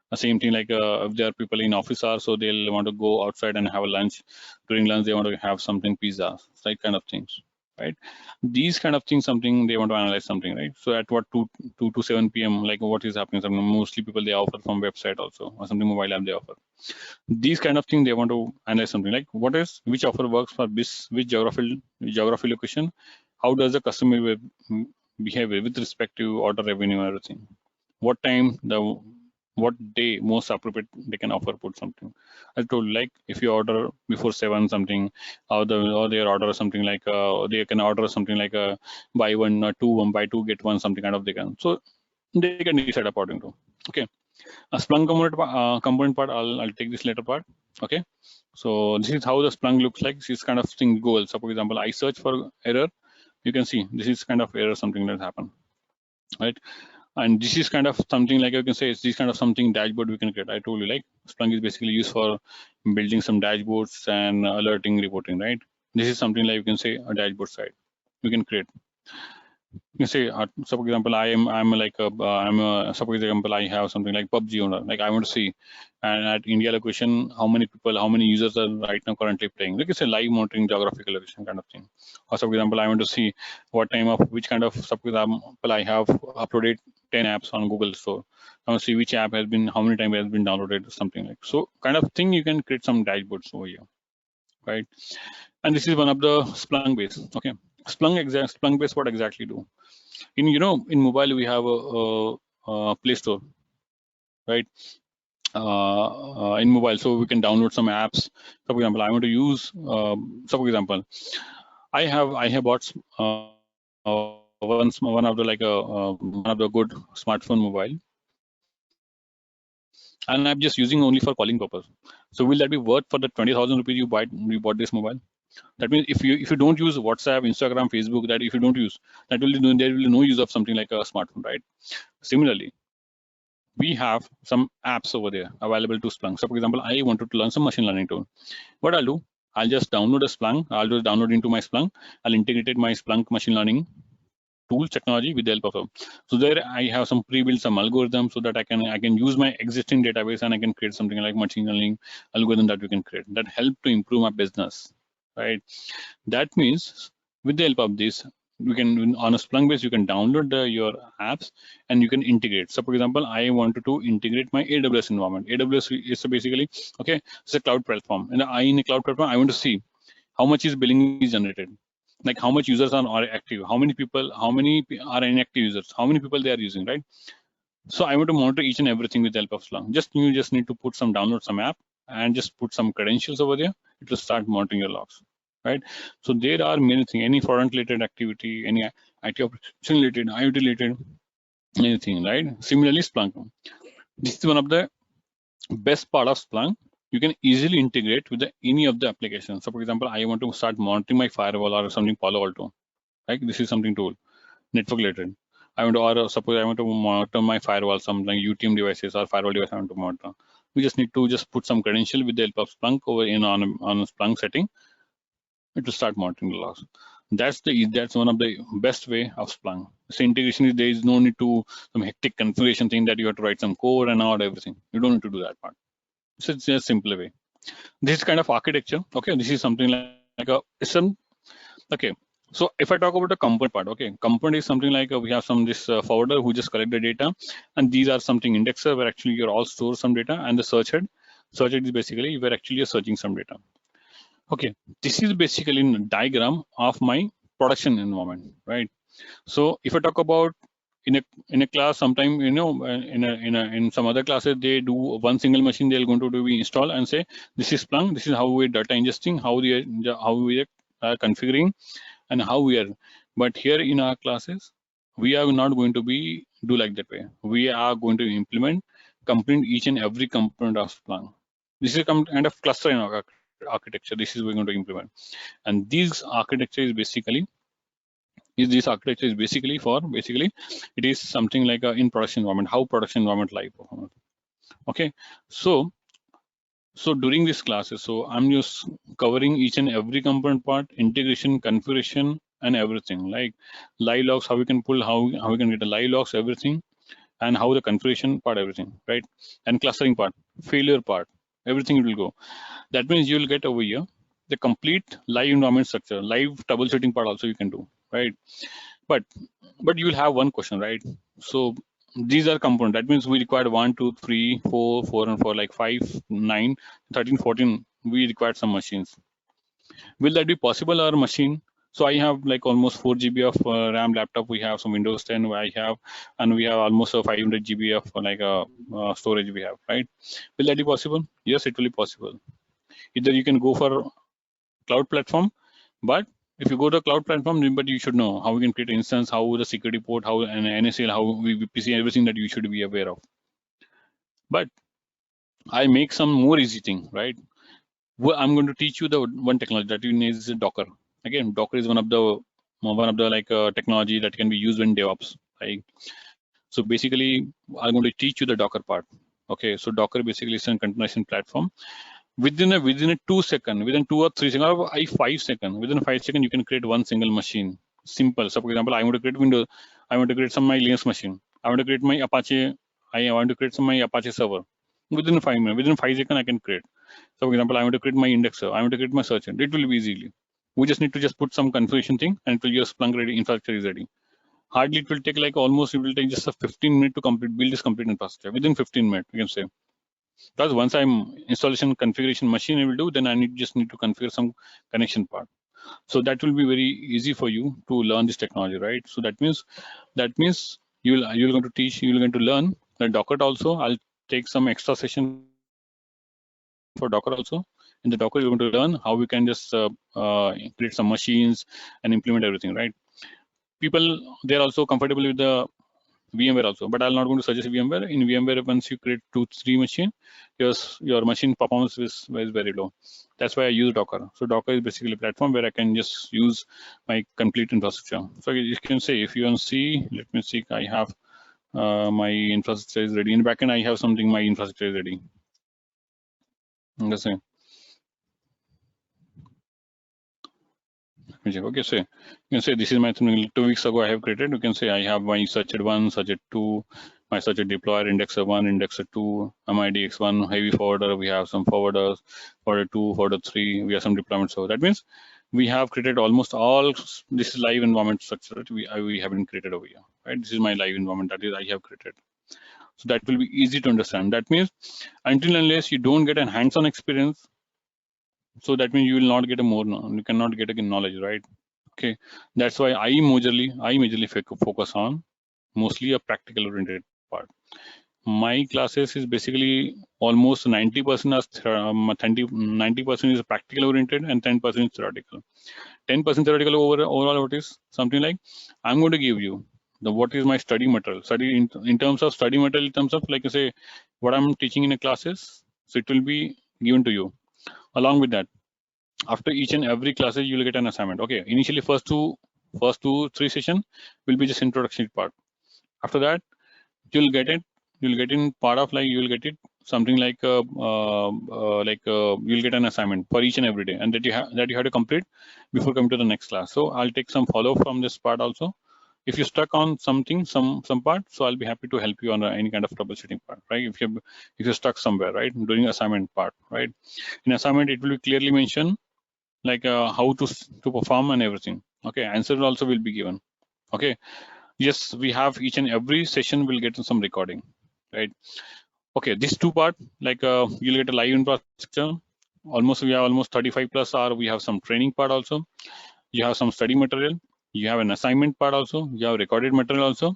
The same thing like if there are people in office hours, so they'll want to go outside and have a lunch. During lunch they want to have something pizza, like kind of things, right? These kind of things, something they want to analyze something, right? So at what 2 to 7 p.m. like what is happening, something mostly people they offer from website also or something mobile app they offer. These kind of thing they want to analyze something like what is which offer works for this which geography location, how does the customer behave with respect to order revenue and everything, what time what day most appropriate they can offer put something. I told like if you order before 7 something, or their order something like they can order something like buy one or two, buy two get one something kind of they can, so they can decide according to. Okay, a Splunk component part, I'll take this later part. Okay, so this is how the Splunk looks like. This is kind of thing goal. So for example, I search for error, you can see this is kind of error something that happened, right? And this is kind of something like you can say it's this kind of something dashboard we can create. I told you like Splunk is basically used for building some dashboards and alerting reporting, right? This is something like you can say a dashboard side we can create. You say so for example I'm like I'm a suppose example I have something like PUBG owner, like I want to see and at India location how many people, how many users are right now currently playing, like it's a live monitoring geographical location kind of thing. Or so for example I want to see what time of which kind of suppose example I have uploaded 10 apps on Google Store. I want to see which app has been, how many times has been downloaded, something like so kind of thing. You can create some dashboards over here, right? And this is one of the Splunk base. Okay, Splunk base what exactly do in, you know, in mobile we have a Play Store, right? In mobile, so we can download some apps. So for example I want to use so for example I have bought one of the like one of the good smartphone mobile, and I'm just using only for calling purpose. So will that be worth for the 20,000 rupees you bought this mobile? That means if you don't use WhatsApp, Instagram, Facebook, that if you don't use, that will do, there will be no use of something like a smartphone, right? Similarly, we have some apps over there available to Splunk. So for example, I wanted to learn some machine learning tool. What I'll do, I'll just download a Splunk. I'll just download into my Splunk. I'll integrate my Splunk machine learning tool technology with the help of them. So there I have some pre-built some algorithm so that I can use my existing database and I can create something like machine learning algorithm that we can create that help to improve my business, right? That means with the help of this, you can on a Splunk base you can download your apps and you can integrate. So for example, I wanted to integrate my AWS environment. AWS is basically okay, it's a cloud platform, and in a cloud platform I want to see how much is billing is generated, like how much users are active, how many people, how many are inactive users, how many people they are using, right? So I want to monitor each and everything with the help of Splunk. You just need to put some download some app and just put some credentials over there. It will start monitoring your logs, right? So there are many things, any fraud related activity, any IT operation related, IoT related, anything, right? Similarly, Splunk. This is one of the best part of Splunk. You can easily integrate with any of the applications. So for example, I want to start monitoring my firewall or something Palo Alto, right? This is something tool, network related. I want to, or suppose I want to monitor my firewall, some like UTM devices or firewall device I want to monitor. We just need to just put some credential with the help of Splunk over in on a Splunk setting. It will start monitoring the logs. That's one of the best way of Splunk. So integration is there is no need to some hectic configuration thing that you have to write some code and all everything. You don't need to do that part. So it's just a simpler way. This is kind of architecture. Okay, this is something like a okay. So if I talk about the component part, okay, component is something like we have this forwarder who just collect the data, and these are something indexer where actually you're all store some data, and the search head. Search head is basically where actually you're searching some data. Okay, this is basically a diagram of my production environment, right? So if I talk about in a class, sometime in some other classes they do one single machine they're going to do we install and say this is Splunk, this is how we data ingesting, how we are configuring, and how we are. But here in our classes, we are not going to be do like that way. We are going to implement complete each and every component of Splunk. This is a kind of cluster in our architecture. This is we're going to implement, and this architecture is basically for it is something like a in production environment, how production environment live performance. Okay, so during these classes, so I'm just covering each and every component part, integration, configuration, and everything like live logs, how we can pull, how we can get the live logs, everything, and how the configuration part, everything, right? And clustering part, failure part, everything will go. That means you will get over here the complete live environment structure, live troubleshooting part also you can do, right? But you will have one question, right? So these are components. That means we required 1, 2, 3, 4, 4, and 4, like 5, 9, 13, 14. We required some machines. Will that be possible or machine? So I have like almost 4 GB of RAM laptop. We have some Windows 10. I have, and we have almost a 500 GB of like a storage we have, right? Will that be possible? Yes, it will be possible. Either you can go for cloud platform, but if you go to a cloud platform, but you should know how we can create an instance, how the security port, how an NSL, how we VPC, everything that you should be aware of. But I make some more easy thing, right? Well, I'm going to teach you the one technology that is Docker. Again, Docker is one of the like technology that can be used in DevOps. Right? So basically, I'm going to teach you the Docker part. Okay, so Docker basically is a containerization platform. Within a 2 second, within 2 or 3 seconds, or 5 seconds, within 5 seconds, you can create one single machine. Simple. So for example, I want to create Windows, I want to create some my Linux machine. I want to create my Apache, I want to create some my Apache server. Within 5 minutes, within 5 seconds, I can create. So for example, I want to create my indexer, I want to create my search engine. It will be easily. We just need to just put some configuration thing and it will just Splunk ready, infrastructure is ready. Hardly it will take like almost, it will take just a 15 minutes to build this complete infrastructure. Within 15 minutes, we can say. Because once I'm installation configuration machine I will do, then I just need to configure some connection part. So that will be very easy for you to learn this technology, right? So that means you're going to teach, you're going to learn the Docker also. I'll take some extra session for Docker also. In the Docker, you're going to learn how we can just create some machines and implement everything, right? People, they're also comfortable with the VMware also, but I'm not going to suggest VMware. In VMware, once you create 2-3 machine, your machine performance is very low. That's why I use Docker. So Docker is basically a platform where I can just use my complete infrastructure. So you can say, if you want to see, let me see, I have my infrastructure is ready. In the backend, I have something, my infrastructure is ready. Let's say. Okay, so you can say this is my 2 weeks ago I have created. You can say I have my searched 1, searched 2, my search deployer, indexer 1, indexer 2, MIDX1, heavy forwarder. We have some forwarders, forwarder 2, forwarder 3. We have some deployments. So that means we have created almost all. This is live environment structure that we have been created over here, right? This is my live environment that is I have created. So that will be easy to understand. That means until unless you don't get a hands-on experience, so that means you will not get a more, you cannot get a knowledge, right? Okay, that's why I majorly focus on mostly a practical oriented part. My classes is basically almost 90% as 90% is practical oriented and 10% is theoretical. 10% theoretical overall what is something like I'm going to give you the what is my study material, in terms of study material, in terms of like I say what I'm teaching in a classes, so it will be given to you. Along with that, after each and every classes you will get an assignment. Okay, initially first two 3 session will be just introduction part. After that you'll get in part of like you'll get it something like you'll get an assignment for each and every day, and that you have to complete before coming to the next class. So I'll take some follow from this part also. If you're stuck on something, some part, so I'll be happy to help you on any kind of troubleshooting part, right? If you're stuck somewhere, right, during assignment part, right? In assignment it will be clearly mentioned like how to perform and everything. Okay, answer also will be given. Okay, yes, we have each and every session will get some recording, right? Okay, this two part, like you'll get a live infrastructure. Almost we have almost 35 plus hour. We have some training part also. You have some study material. You have an assignment part also. You have recorded material also.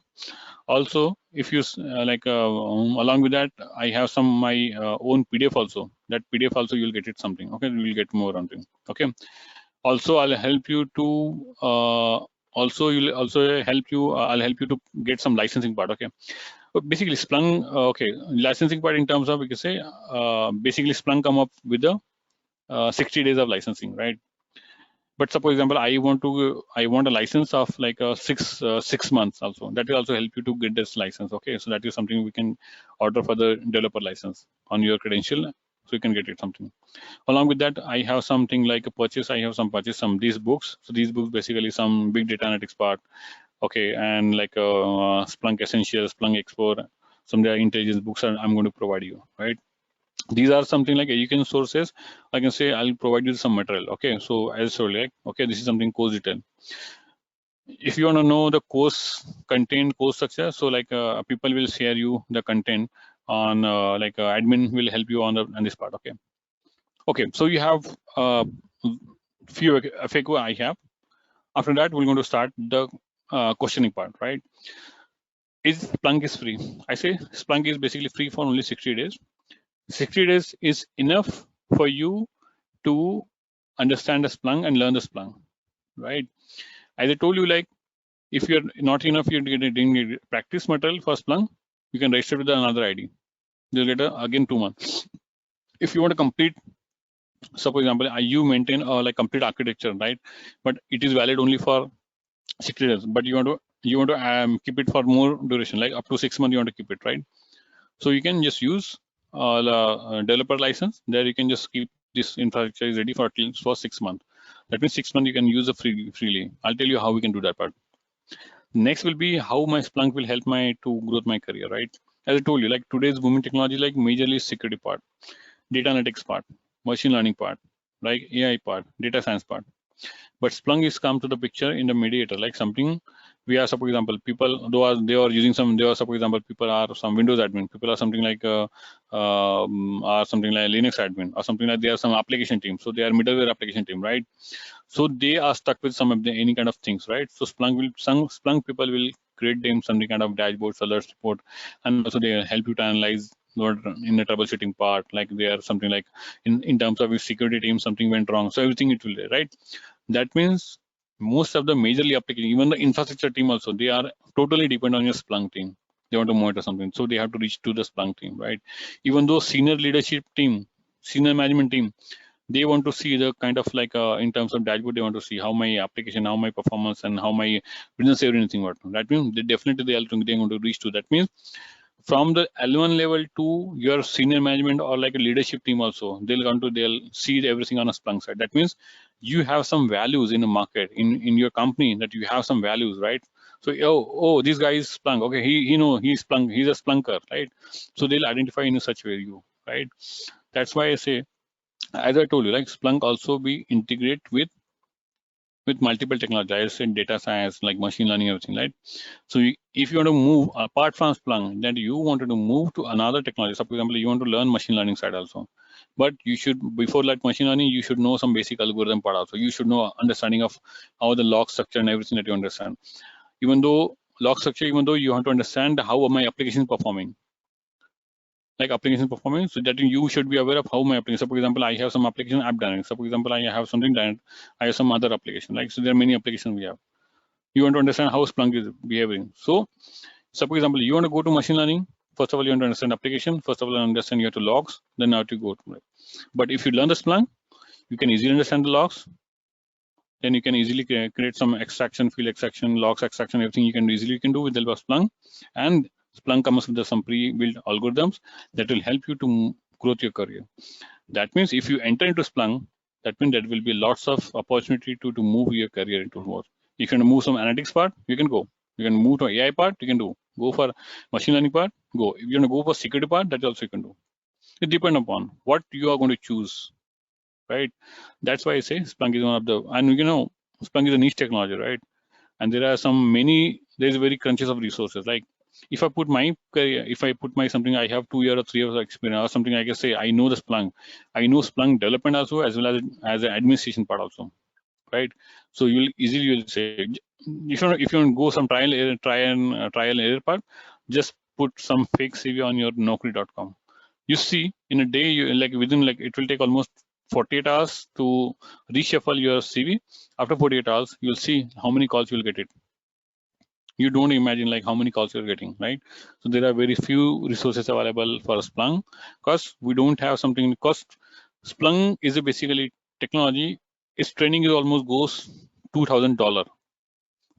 Also, if you along with that, I have some my own PDF also. That PDF also you'll get it something. Okay, you will get more on thing. Okay. Also, I'll help you to I'll help you to get some licensing part. Okay. Basically Splunk, okay, licensing part in terms of, we can say, basically Splunk come up with the 60 days of licensing, right? But suppose example, I want a license of like 6 months also. That will also help you to get this license. Okay, so that is something we can order for the developer license on your credential, so you can get it something. Along with that, I have something like a purchase. I have some these books. So these books basically some big data analytics part. Okay, and like Splunk Essentials, Splunk Explorer, some data intelligence books I'm going to provide you, right? These are something like education sources. I can say I'll provide you some material. Okay, so as so like, okay, this is something course detail. If you want to know the course content, course structure, so like people will share you the content on admin will help you on this part. Okay, okay, so you have few FAQ I have. After that, we're going to start the questioning part, right? Is Splunk is free? I say Splunk is basically free for only 60 days. 60 days is enough for you to understand the Splunk and learn the Splunk, right? As I told you, like if you're not enough, you're getting practice material for Splunk, you can register with another ID. You'll get again 2 months. If you want to complete, so for example, you maintain like complete architecture, right? But it is valid only for 60 days. But you want to keep it for more duration, like up to 6 months. You want to keep it, right? So you can just use the developer license. There you can just keep this infrastructure is ready for at least for 6 months. That means 6 months you can use it freely. I'll tell you how we can do that part. Next will be how my Splunk will help my to growth my career, right? As I told you, like today's booming technology, like majorly security part, data analytics part, machine learning part, like AI part, data science part. But Splunk is come to the picture in the mediator, like something we are, for example, people they are using some, they are, for example, people are some Windows admin, people are something like are something like Linux admin, or something like they are some application team. So they are middleware application team, right? So they are stuck with some of the any kind of things, right? So some Splunk people will create them some kind of dashboards, alert report, and also they help you to analyze in the troubleshooting part, like they are something like in terms of if security team something went wrong, so everything it will be right. That means most of the majorly application, even the infrastructure team also, they are totally depend on your Splunk team. They want to monitor something, so they have to reach to the Splunk team, right? Even though senior leadership team, senior management team, they want to see the kind of like in terms of dashboard, they want to see how my application, how my performance, and how my business everything work. That means they definitely they're going to reach to. That means from the L1 level to your senior management or like a leadership team also, they'll see everything on a Splunk side. That means you have some values in the market, in your company, that you have some values, right? So this guy is Splunk. Okay, he know he's Splunk, he's a Splunker, right? So they'll identify in such way you, right? That's why I say, as I told you, like Splunk also be integrate with multiple technologies. I said data science, like machine learning, everything, right? So if you want to move apart from Splunk, then you wanted to move to another technology. So, for example, you want to learn machine learning side also, but you should, before like machine learning, you should know some basic algorithm part also. You should know understanding of how the log structure and everything that you understand. Even though log structure, even though you want to understand how my application is performing, like application performance, so that you should be aware of how my application. So for example, I have some application app dynamics. So for example, I have something dynamic, I have some other application. Like so, there are many applications we have. You want to understand how Splunk is behaving. So for example, you want to go to machine learning. First of all, you want to understand application. First of all, understand you have to logs. Then how to go to it. But if you learn the Splunk, you can easily understand the logs. Then you can easily create some extraction, field extraction, logs extraction, everything you can easily do with the help of Splunk. And Splunk comes with some pre-built algorithms that will help you to grow your career. That means if you enter into Splunk, that means there will be lots of opportunity to move your career into more. If you want to move some analytics part, you can go. You can move to AI part, you can do. Go for machine learning part, go. If you want to go for security part, that also you can do. It depends upon what you are going to choose, right? That's why I say Splunk is one of the, and Splunk is a niche technology, right? And there are there's very crunches of resources. Like if I put my career, if I put my something, I have 2 years or 3 years of experience or something, I can say I know the Splunk. I know Splunk development also, as well as an administration part also, right? So you'll say, if you want to go some trial and error part, just put some fake CV on your Naukri.com. You see, in a day, within it will take almost 48 hours to reshuffle your CV. After 48 hours, you'll see how many calls you'll get it. You don't imagine how many calls you're getting, right? So there are very few resources available for Splunk, because we don't have something. Because Splunk is basically technology. Its training is almost goes $2,000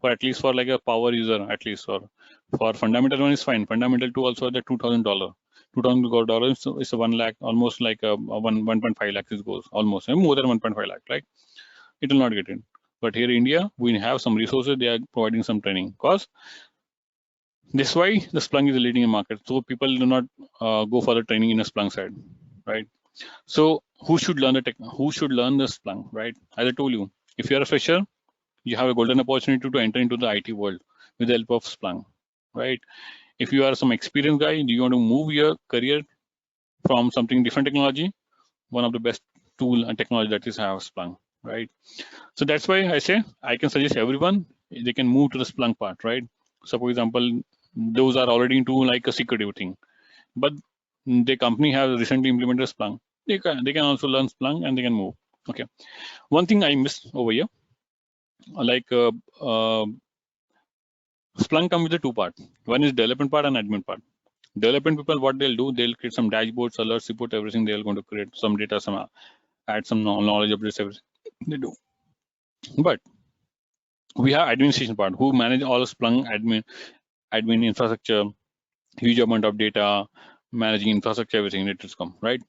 for at least for a power user, at least, or for fundamental one is fine. Fundamental 2 also the $2,000. $2,000 is a 1 lakh, almost like a 1.5 lakhs it goes, almost more than 1.5 lakh, right? It will not get in. But here in India, we have some resources. They are providing some training. Because that's why the Splunk is leading in market. So people do not go for the training in a Splunk side, right? So who should learn the Who should learn the Splunk, right? As I told you, if you are a fresher, you have a golden opportunity to enter into the IT world with the help of Splunk, right? If you are some experienced guy, do you want to move your career from something different technology? One of the best tool and technology that is have Splunk, right? So that's why I say I can suggest everyone they can move to the Splunk part, right? So for example, those are already into a security thing, but the company has recently implemented Splunk. They can also learn Splunk and they can move. Okay. One thing I missed over here, Splunk come with the two parts. One is development part and admin part. Development people, what they'll do, they'll create some dashboards, alerts, report, everything. They're going to create some data, add some knowledge updates, everything they do. But we have administration part who manage all Splunk admin infrastructure, huge amount of data, managing infrastructure, everything that is come, right?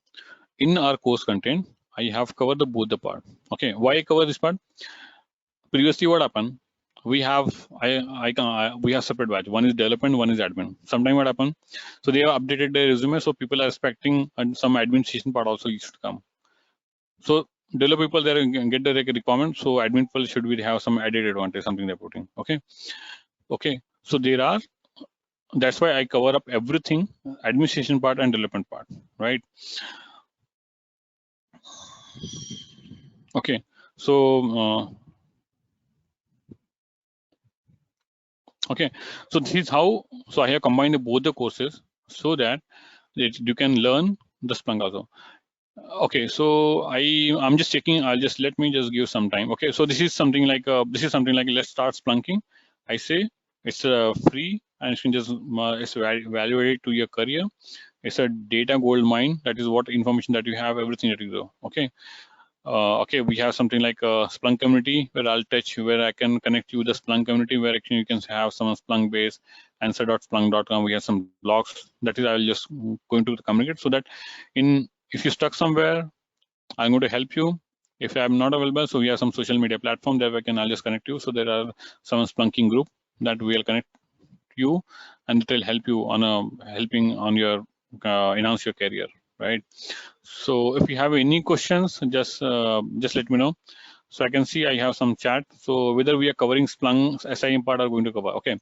In our course content, I have covered both the part. Okay, why I cover this part? Previously, what happened? We have we have separate batch. One is development, one is admin. Sometime what happened? So they have updated their resume, so people are expecting and some administration part also used to come. So developer people there get the requirement. So admin people should we have some added advantage, something they're putting. Okay. So there are. That's why I cover up everything, administration part and development part, right? Okay. So okay. So this is how. So I have combined both the courses so that you can learn the Splunk also. Okay, so I'm just checking. Let me just give some time. Okay, so this is something like let's start Splunking. I say it's free and you can just it's evaluate to your career. It's a data gold mine. That is what information that you have, everything that you do. Okay. Okay, we have something like a Splunk community where where I can connect you with the Splunk community where actually you can have some Splunk base, answer.splunk.com. We have some blogs. That is, I will just going to communicate so that if you're stuck somewhere, I'm going to help you. If I'm not available, so we have some social media platform that I'll just connect you. So there are some Splunking group that will connect you and it will help you on helping on your enhance your career, right? So if you have any questions, just let me know. So I can see I have some chat. So whether we are covering Splunk SIM part are going to cover. Okay.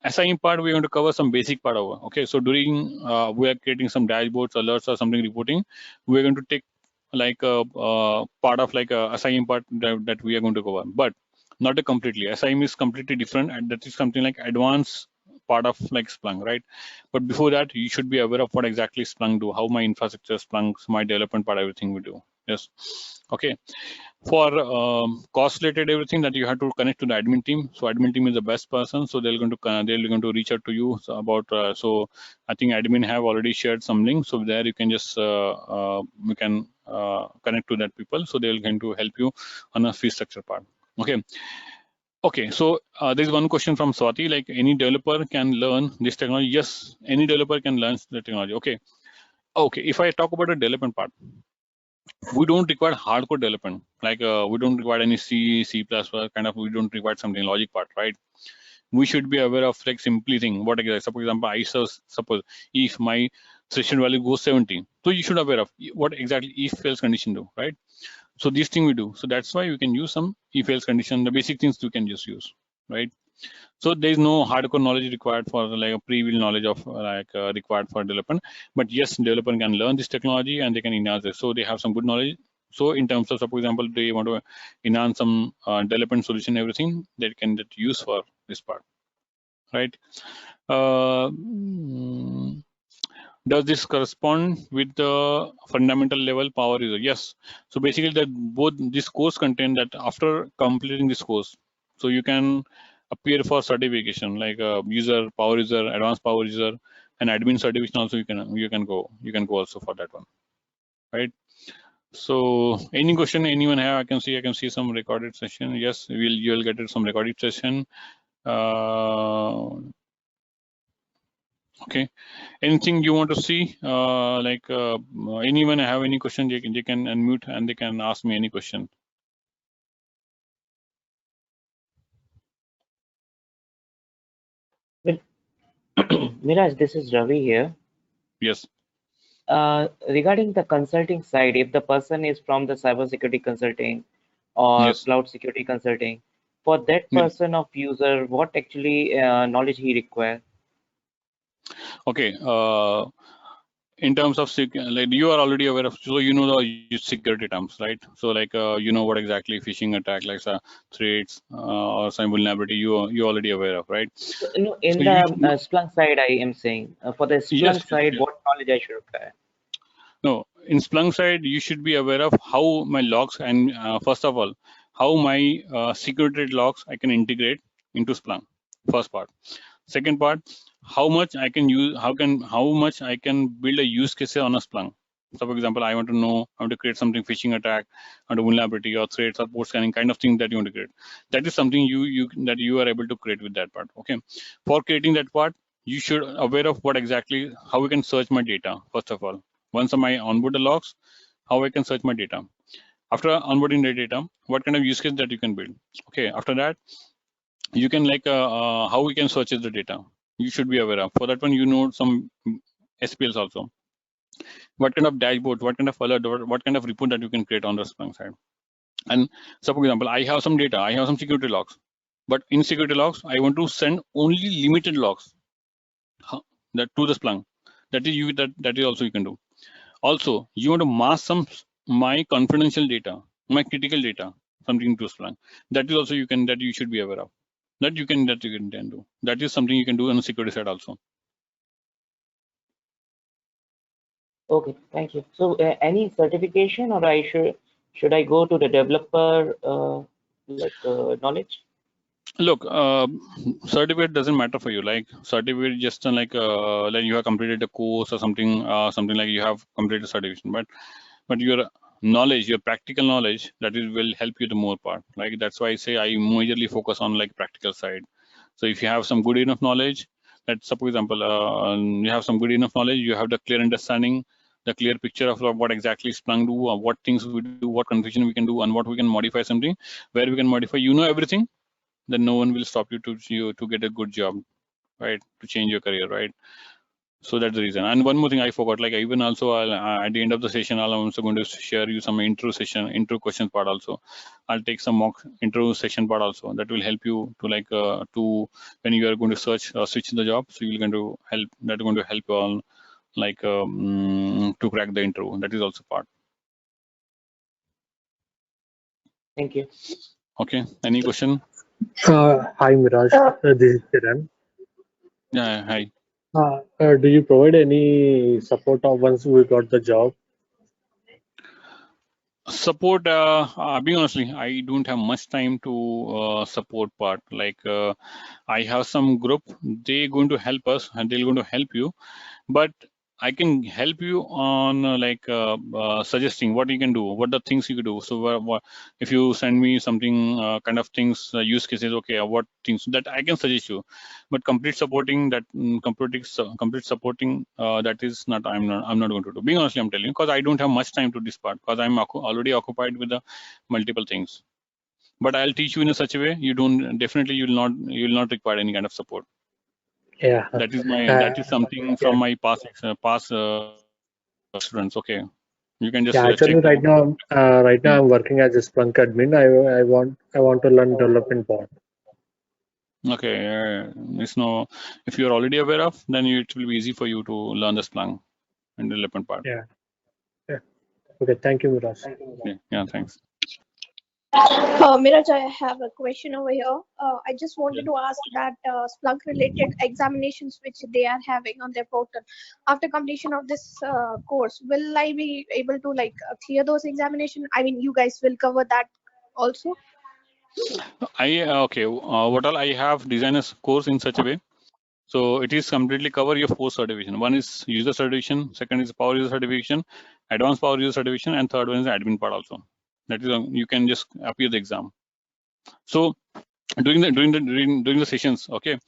SIM part, we're going to cover some basic part over. Okay, so during we are creating some dashboards, alerts, or something reporting, we're going to take part of a SIM part that we are going to cover, but not completely. SIM is completely different, and that is something like advanced part of Splunk, right? But before that, you should be aware of what exactly Splunk do, how my infrastructure Splunk, my development part, everything we do. Yes. Okay. For cost related everything that you have to connect to the admin team. So admin team is the best person. So they're going to reach out to you about. So I think admin have already shared some links. So there you can just you can connect to that people. So they're going to help you on a fee structure part. Okay. Okay, so there's one question from Swati, like any developer can learn this technology. Yes, any developer can learn the technology. Okay. Okay, if I talk about the development part, we don't require hardcore development. We don't require any C++ kind of, we don't require something logic part, right? We should be aware of simply thing. What exactly, for example, I suppose if my threshold value goes 70, so you should be aware of what exactly if else condition do, right? So these things we do. So that's why we can use some if else condition, the basic things you can just use, right? So there is no hardcore knowledge required for like a pre-built knowledge of required for development. But yes, developer can learn this technology and they can enhance it. So they have some good knowledge. So in terms of, for example, they want to enhance some development solution, everything they can use for this part, right? Does this correspond with the fundamental level power user? Yes. So basically that both this course contain that after completing this course, so you can appear for certification like user, power user, advanced power user, and admin certification also you can go also for that one, right? So any question anyone have? I can see some recorded session. Yes, you'll get some recorded session. Okay, anything you want to see, anyone have any question, they can unmute and they can ask me any question. Miraj, this is Ravi here. Yes. Regarding the consulting side, if the person is from the cybersecurity consulting or Yes. cloud security consulting, for that person of user, what actually knowledge he require? Okay. In terms of like you are already aware of, so you know the security terms, right? So like you know what exactly phishing attack, like threats or some vulnerability you already aware of, right? No, in So the Splunk side, I am saying for the Splunk side, yes. what knowledge I should require? No, in Splunk side, you should be aware of how my logs and first of all, how my security logs I can integrate into Splunk. First part. Second part, how much I can use, how much I can build a use case on a Splunk. So for example, I want to know, I want to create something phishing attack, under vulnerability or threats or port scanning kind of thing that you want to create. That is something that you are able to create with that part. Okay. For creating that part, you should aware of what exactly how we can search my data, first of all. Once I onboard the logs, how I can search my data. After onboarding the data, what kind of use case that you can build. Okay. After that, you can how we can search the data. You should be aware of. For that one, you know some SPLs also. What kind of dashboard, what kind of alert, what kind of report that you can create on the Splunk side. And so, for example, I have some data, I have some security logs, but in security logs, I want to send only limited logs that to the Splunk. That is also you can do. Also, you want to mask some my confidential data, my critical data, something to Splunk. That is also that you should be aware of. That you can do. That is something you can do on the security side also. Okay, thank you. So any certification, or should I go to the developer knowledge? Look, certificate doesn't matter for you. Like certificate just like you have completed a course or something, something like you have completed certification. But your knowledge, your practical knowledge, that is will help you the more part. Like that's why I say I majorly focus on like practical side. So if you have some good enough knowledge, that for example, you have some good enough knowledge, you have the clear understanding, the clear picture of what exactly Splunk do, or what things we do, what configuration we can do, and what we can modify something, where we can modify. You know everything, then no one will stop you to get a good job, right? To change your career, right? So that's the reason. And one more thing I forgot, like even also at the end of the session, I'm also going to share you some intro question part also. I'll take some mock intro session part also that will help you to to when you are going to search or switch the job. So you're going to help you all to crack the intro. That is also part. Thank you. Okay. Any question? Hi Miraj, this is Kiran. Yeah. Hi. Do you provide any support once we got the job? Support, being honestly, I don't have much time to support part. Like I have some group, they going to help us and they're going to help you, but I can help you on suggesting what you can do, what the things you could do. So if you send me something kind of things, use cases, okay, what things that I can suggest you, but complete supporting that, complete supporting that is not. I'm not going to do. Being honestly, I'm telling you because I don't have much time to this part because I'm already occupied with the multiple things. But I'll teach you in a such a way you don't definitely you'll not require any kind of support. Yeah. That is something from my past students. Okay. You can just Yeah, check. actually, right now I'm working as a Splunk admin. I want to learn development part. Okay, it's no. If you're already aware of, then it will be easy for you to learn the Splunk and development part. Yeah. Yeah. Okay. Thank you, Miraj. Yeah, thanks. Miraj, I have a question over here. I just wanted to ask that Splunk related examinations which they are having on their portal. After completion of this course, will I be able to like clear those examinations? I mean, you guys will cover that also? Okay. What all I have designed a course in such a way. So it is completely cover your 4 certification. One is user certification, second is power user certification, advanced power user certification, and third one is admin part also. That is you can just appear the exam. So during the sessions, okay,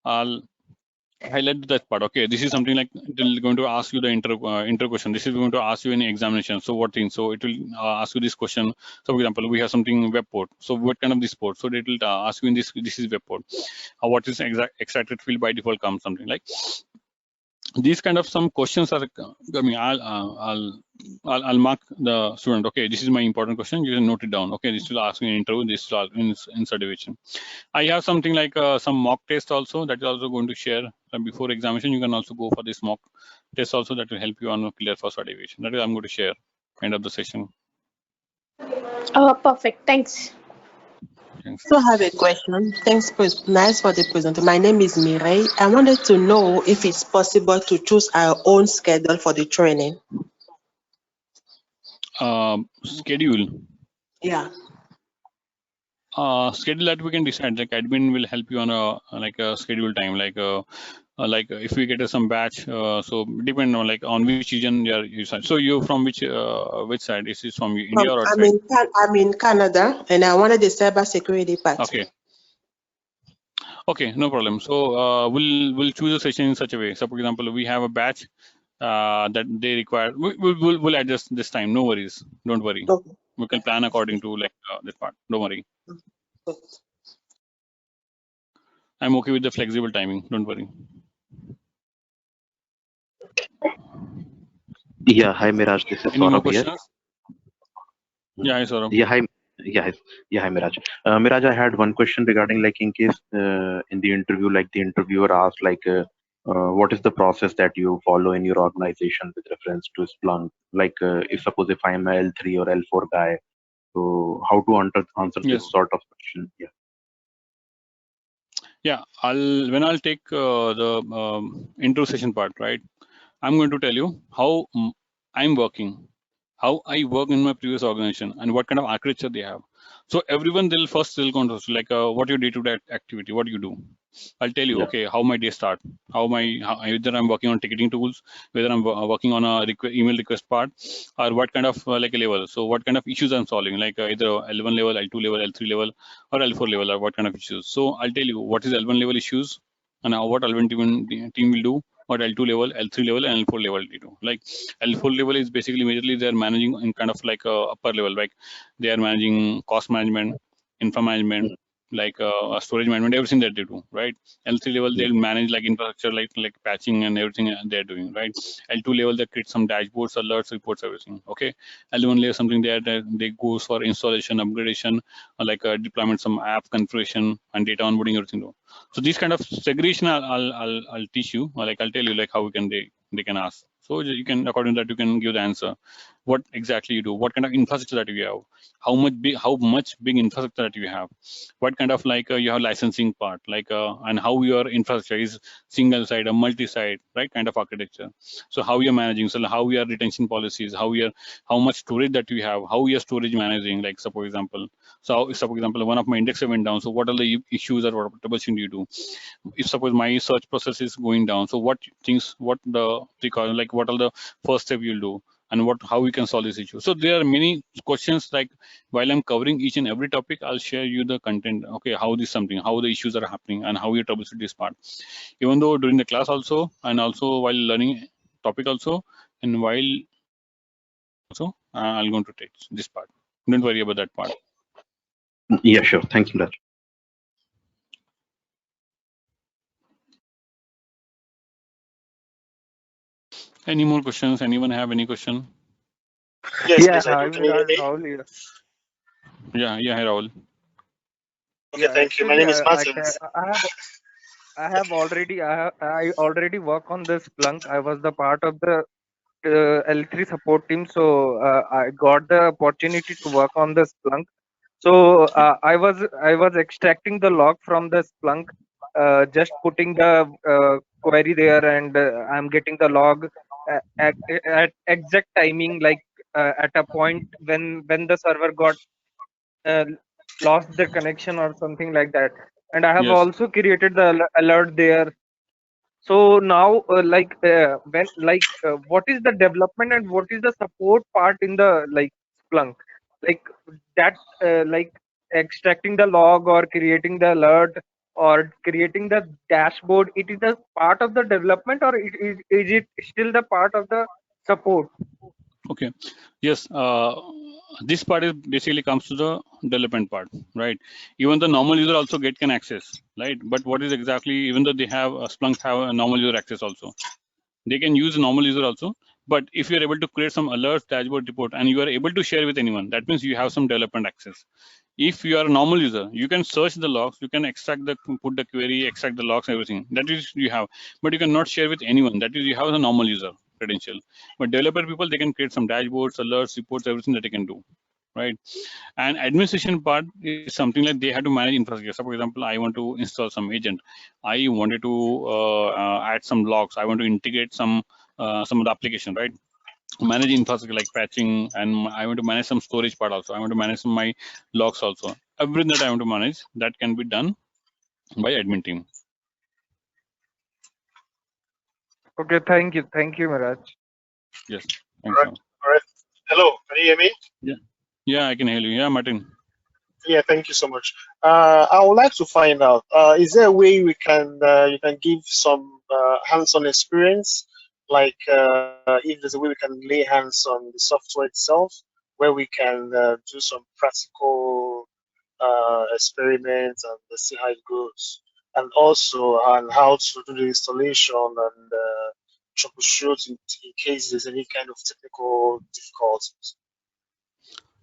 I'll highlight that part. Okay, this is something like it will going to ask you the intro question. This is going to ask you any examination. So what thing? So it will ask you this question. So for example, we have something web port. So what kind of this port? So it will ask you in this is web port. What is extracted field by default comes something like these kind of some questions are coming. I'll mark the student. Okay, this is my important question. You can note it down. Okay, this will ask you in interview. This will ask in certification. I have something like some mock test also that is also going to share before examination. You can also go for this mock test also that will help you on clear for certification. That is I'm going to share end of the session. Perfect. Thanks. Thanks. So I have a question. Thanks, nice for the presentation. My name is Mireille. I wanted to know if it's possible to choose our own schedule for the training. Schedule. Yeah. Schedule that we can decide. Like admin will help you on a schedule time. Like if we get some batch, so depend on like on which region you side. So you from which side? Is this from India or outside? I'm in Canada, and I wanted the cybersecurity part. Okay, no problem. So we'll choose a session in such a way. So for example, we have a batch that they require. We'll adjust this time. No worries. Don't worry. Okay. We can plan according to like this part. Don't worry. Okay. I'm okay with the flexible timing. Don't worry. Yeah, hi Miraj, this is Any more Saurabh here. questions? Yeah, hi Saurabh. Yeah, hi. Hi Miraj. Miraj, I had one question regarding like in case in the interview, like the interviewer asked like, what is the process that you follow in your organization with reference to Splunk? Like, if suppose if I'm a L3 or L4 guy, so how to answer Yes. this sort of question? Yeah. Yeah, I'll take the intro session part, right? I'm going to tell you how I'm working, how I work in my previous organization, and what kind of architecture they have. So everyone they'll going to like what your day-to-day activity, what you do. I'll tell you, Yeah. okay, how my day start, either I'm working on ticketing tools, whether I'm working on a email request part, or what kind of like a level. So what kind of issues I'm solving, like either L1 level, L2 level, L3 level, or L4 level, or what kind of issues. So I'll tell you what is L1 level issues, and what L1 team will do, what L2 level, L3 level, and L4 level they do. Like L4 level is basically majorly they're managing in kind of like a upper level, like they are managing cost management, infra management, like storage management, everything that they do, right? L3 level they'll manage like infrastructure, like patching and everything they're doing, right? L2 level they create some dashboards, alerts, reports, everything. Okay. L1 layer something there that they goes for installation, upgradation, like deployment, some app configuration, and data onboarding, everything. Though. So these kind of segregation I'll teach you, or like I'll tell you like how we can they can ask. So you can according to that you can give the answer. What exactly you do? What kind of infrastructure that you have? How much big infrastructure that you have? What kind of like you have licensing part, like and how your infrastructure is single side or multi-site, right? Kind of architecture. So how you're managing, so how your retention policies, how much storage that you have, how your storage managing, like so for example, one of my indexer went down. So what are the issues or what troubleshooting you do? If suppose my search process is going down, so what are the first step you'll do, and how we can solve this issue. So there are many questions, like while I'm covering each and every topic, I'll share you the content, okay, how the issues are happening and how you troubleshoot this part, even though during the class also, and also while learning topic also, and while also I'm going to teach this part. Don't worry about that part. Yeah, sure. Thanks, Miraj. Any more questions? Anyone have any question? Yes, Yeah, please, I hi do. Can you hear Miraj, me? Rahul here. Yeah, Rahul. Okay, Yeah, thank you. My actually, name is Martins. I already work on this Splunk. I was the part of the L3 support team, so I got the opportunity to work on the Splunk. So I was extracting the log from the Splunk, just putting the query there, and I'm getting the log at exact timing, like at a point when the server got uh, lost the connection or something like that. And I have Yes. also created the alert there. So now, what is the development and what is the support part in the like Splunk? Like that, like extracting the log or creating the alert or creating the dashboard. It is a part of the development, or is it still the part of the support? Okay. Yes. This part is basically comes to the development part, right? Even the normal user also can access, right? But what is exactly, even though they have Splunk have a normal user access also, they can use normal user also. But if you are able to create some alerts, dashboard report, and you are able to share with anyone, that means you have some development access. If you are a normal user, you can search the logs, you can put the query, extract the logs, everything. That is you have, but you cannot share with anyone. That is you have a normal user credential. But developer people, they can create some dashboards, alerts, reports, everything that they can do, right? And administration part is something like they have to manage infrastructure. So for example, I want to install some agent. I wanted to add some logs. I want to integrate some of the application, right? Manage infrastructure like patching, and I want to manage some storage part also. I want to manage some my logs also. Everything that I want to manage, that can be done by admin team. Okay, thank you, Miraj. Yes, All thanks. right. All right. Hello, can you hear me? Yeah, I can hear you. Yeah, Martin. Yeah, thank you so much. I would like to find out, is there a way we can you can give some hands-on experience, like if there's a way we can lay hands on the software itself, where we can do some practical experiments and let's see how it goes, and also on how to do the installation and troubleshoot in case there's any kind of technical difficulties.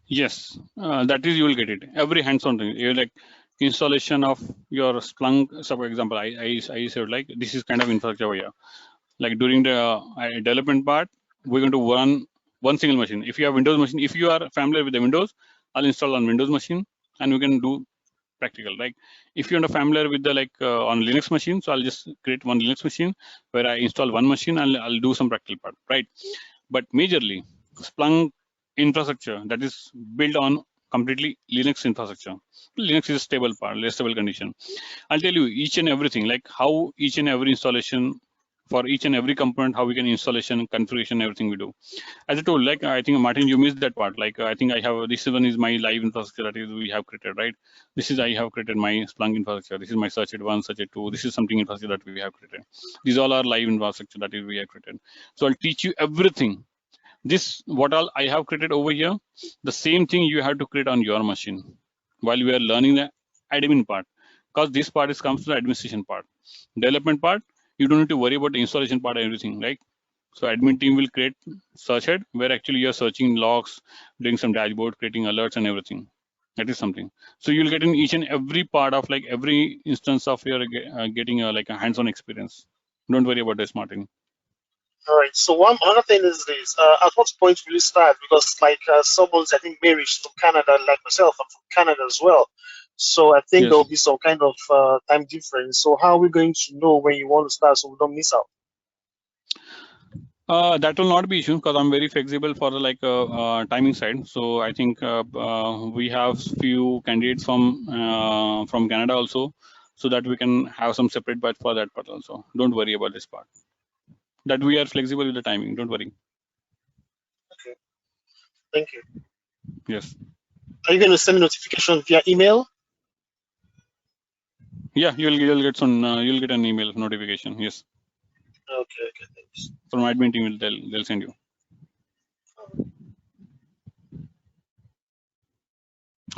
Yes, that is you will get it. Every hands-on thing. You like installation of your Splunk. So for example, I said like this is kind of infrastructure over here. Like during the development part, we're going to run one single machine. If you have Windows machine, if you are familiar with the Windows, I'll install on Windows machine, and we can do practical. Like if you're not familiar with the on Linux machine, so I'll just create one Linux machine where I install one machine and I'll do some practical part, right? But majorly Splunk infrastructure that is built on completely Linux infrastructure. Linux is a stable part, less stable condition. I'll tell you each and everything, like how each and every installation for each and every component, how we can installation, configuration, everything we do. As I told, like I think Martin, you missed that part. Like I think I have this one is my live infrastructure that is we have created, right? This is I have created my Splunk infrastructure. This is my Search It 1, Search It 2. This is something infrastructure that we have created. These all are live infrastructure that is we have created. So I'll teach you everything. This what all I have created over here. The same thing you have to create on your machine while we are learning the admin part, because this part is comes to the administration part. Development part, you don't need to worry about the installation part and everything, right? So admin team will create search head where actually you're searching logs, doing some dashboard, creating alerts and everything. That is something. So you'll get in each and every part of like every instance of your getting like a hands-on experience. Don't worry about this, Martin. All right. So one another thing is this: at what point will you start? Because like someone's, I think, married from Canada, like myself, I'm from Canada as well. So I think there Yes. will be some kind of time difference. So how are we going to know when you want to start so we don't miss out? That will not be issue because I'm very flexible for the timing side. So I think we have few candidates from Canada also, so that we can have some separate batch for that part also. Don't worry about this part. That we are flexible with the timing. Don't worry. Okay. Thank you. Yes. Are you going to send me notification via email? Yeah, you'll get some. You'll get an email notification. Yes, Okay. Okay. Thanks. from admin team will they'll send you.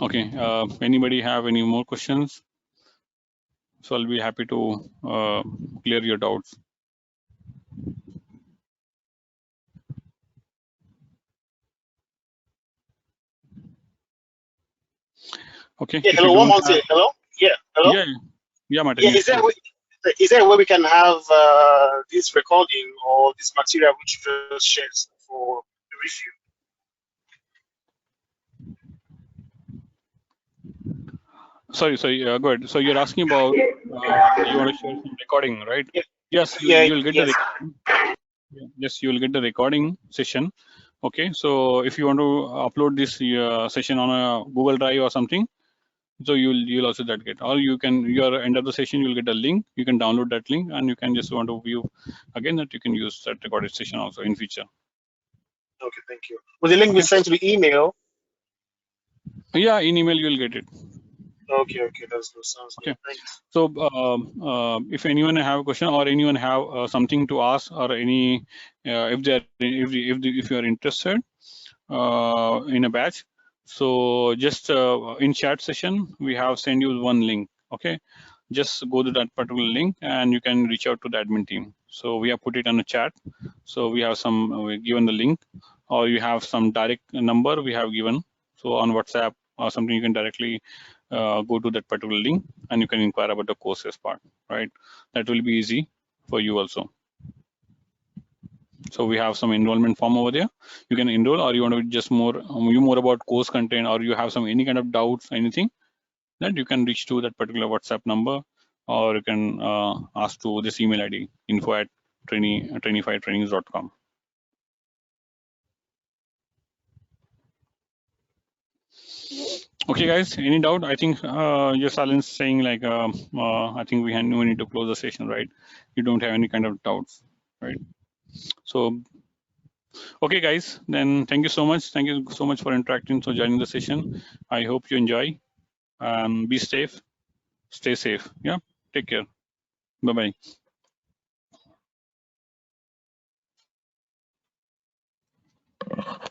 Okay. Anybody have any more questions? So I'll be happy to clear your doubts. Okay. Yeah, If hello, you one don't more thing. Hello? Yeah, hello? Yeah, Martin. Yeah, Yes, is there a way we can have this recording or this material which you just shared for the review? sorry. Go ahead. So you're asking about you want to share some recording, right? Yeah, Yes, you'll get the yes, you will get the recording session. Okay. So if you want to upload this session on a Google Drive or something, so you'll also that get, or you can your end of the session you'll get a link. You can download that link and you can just want to view again that you can use that recorded session also in future. Okay, thank you. Will the link be sent to the email? Yeah, in email you'll get it. Okay, that sounds Okay. good. Thanks. So if anyone have a question or anyone have something to ask or any if they are if you are interested in a batch, so just in chat session we have send you one link. Okay, just go to that particular link and you can reach out to the admin team. So we have put it on a chat. So we have some we given the link, or you have some direct number we have given. So on WhatsApp or something you can directly go to that particular link and you can inquire about the courses part, right? That will be easy for you also. So we have some enrollment form over there. You can enroll, or you want to just more about course content, or you have some any kind of doubts, anything, that you can reach to that particular WhatsApp number, or you can ask to this email ID info@trainifytrainings.com. Okay, guys, any doubt? I think your silence saying like I think we need to close the session, right? You don't have any kind of doubts, right? So okay, guys, then thank you so much. Thank you so much for interacting, for joining the session. I hope you enjoy. Be safe, stay safe. Yeah, take care. Bye bye.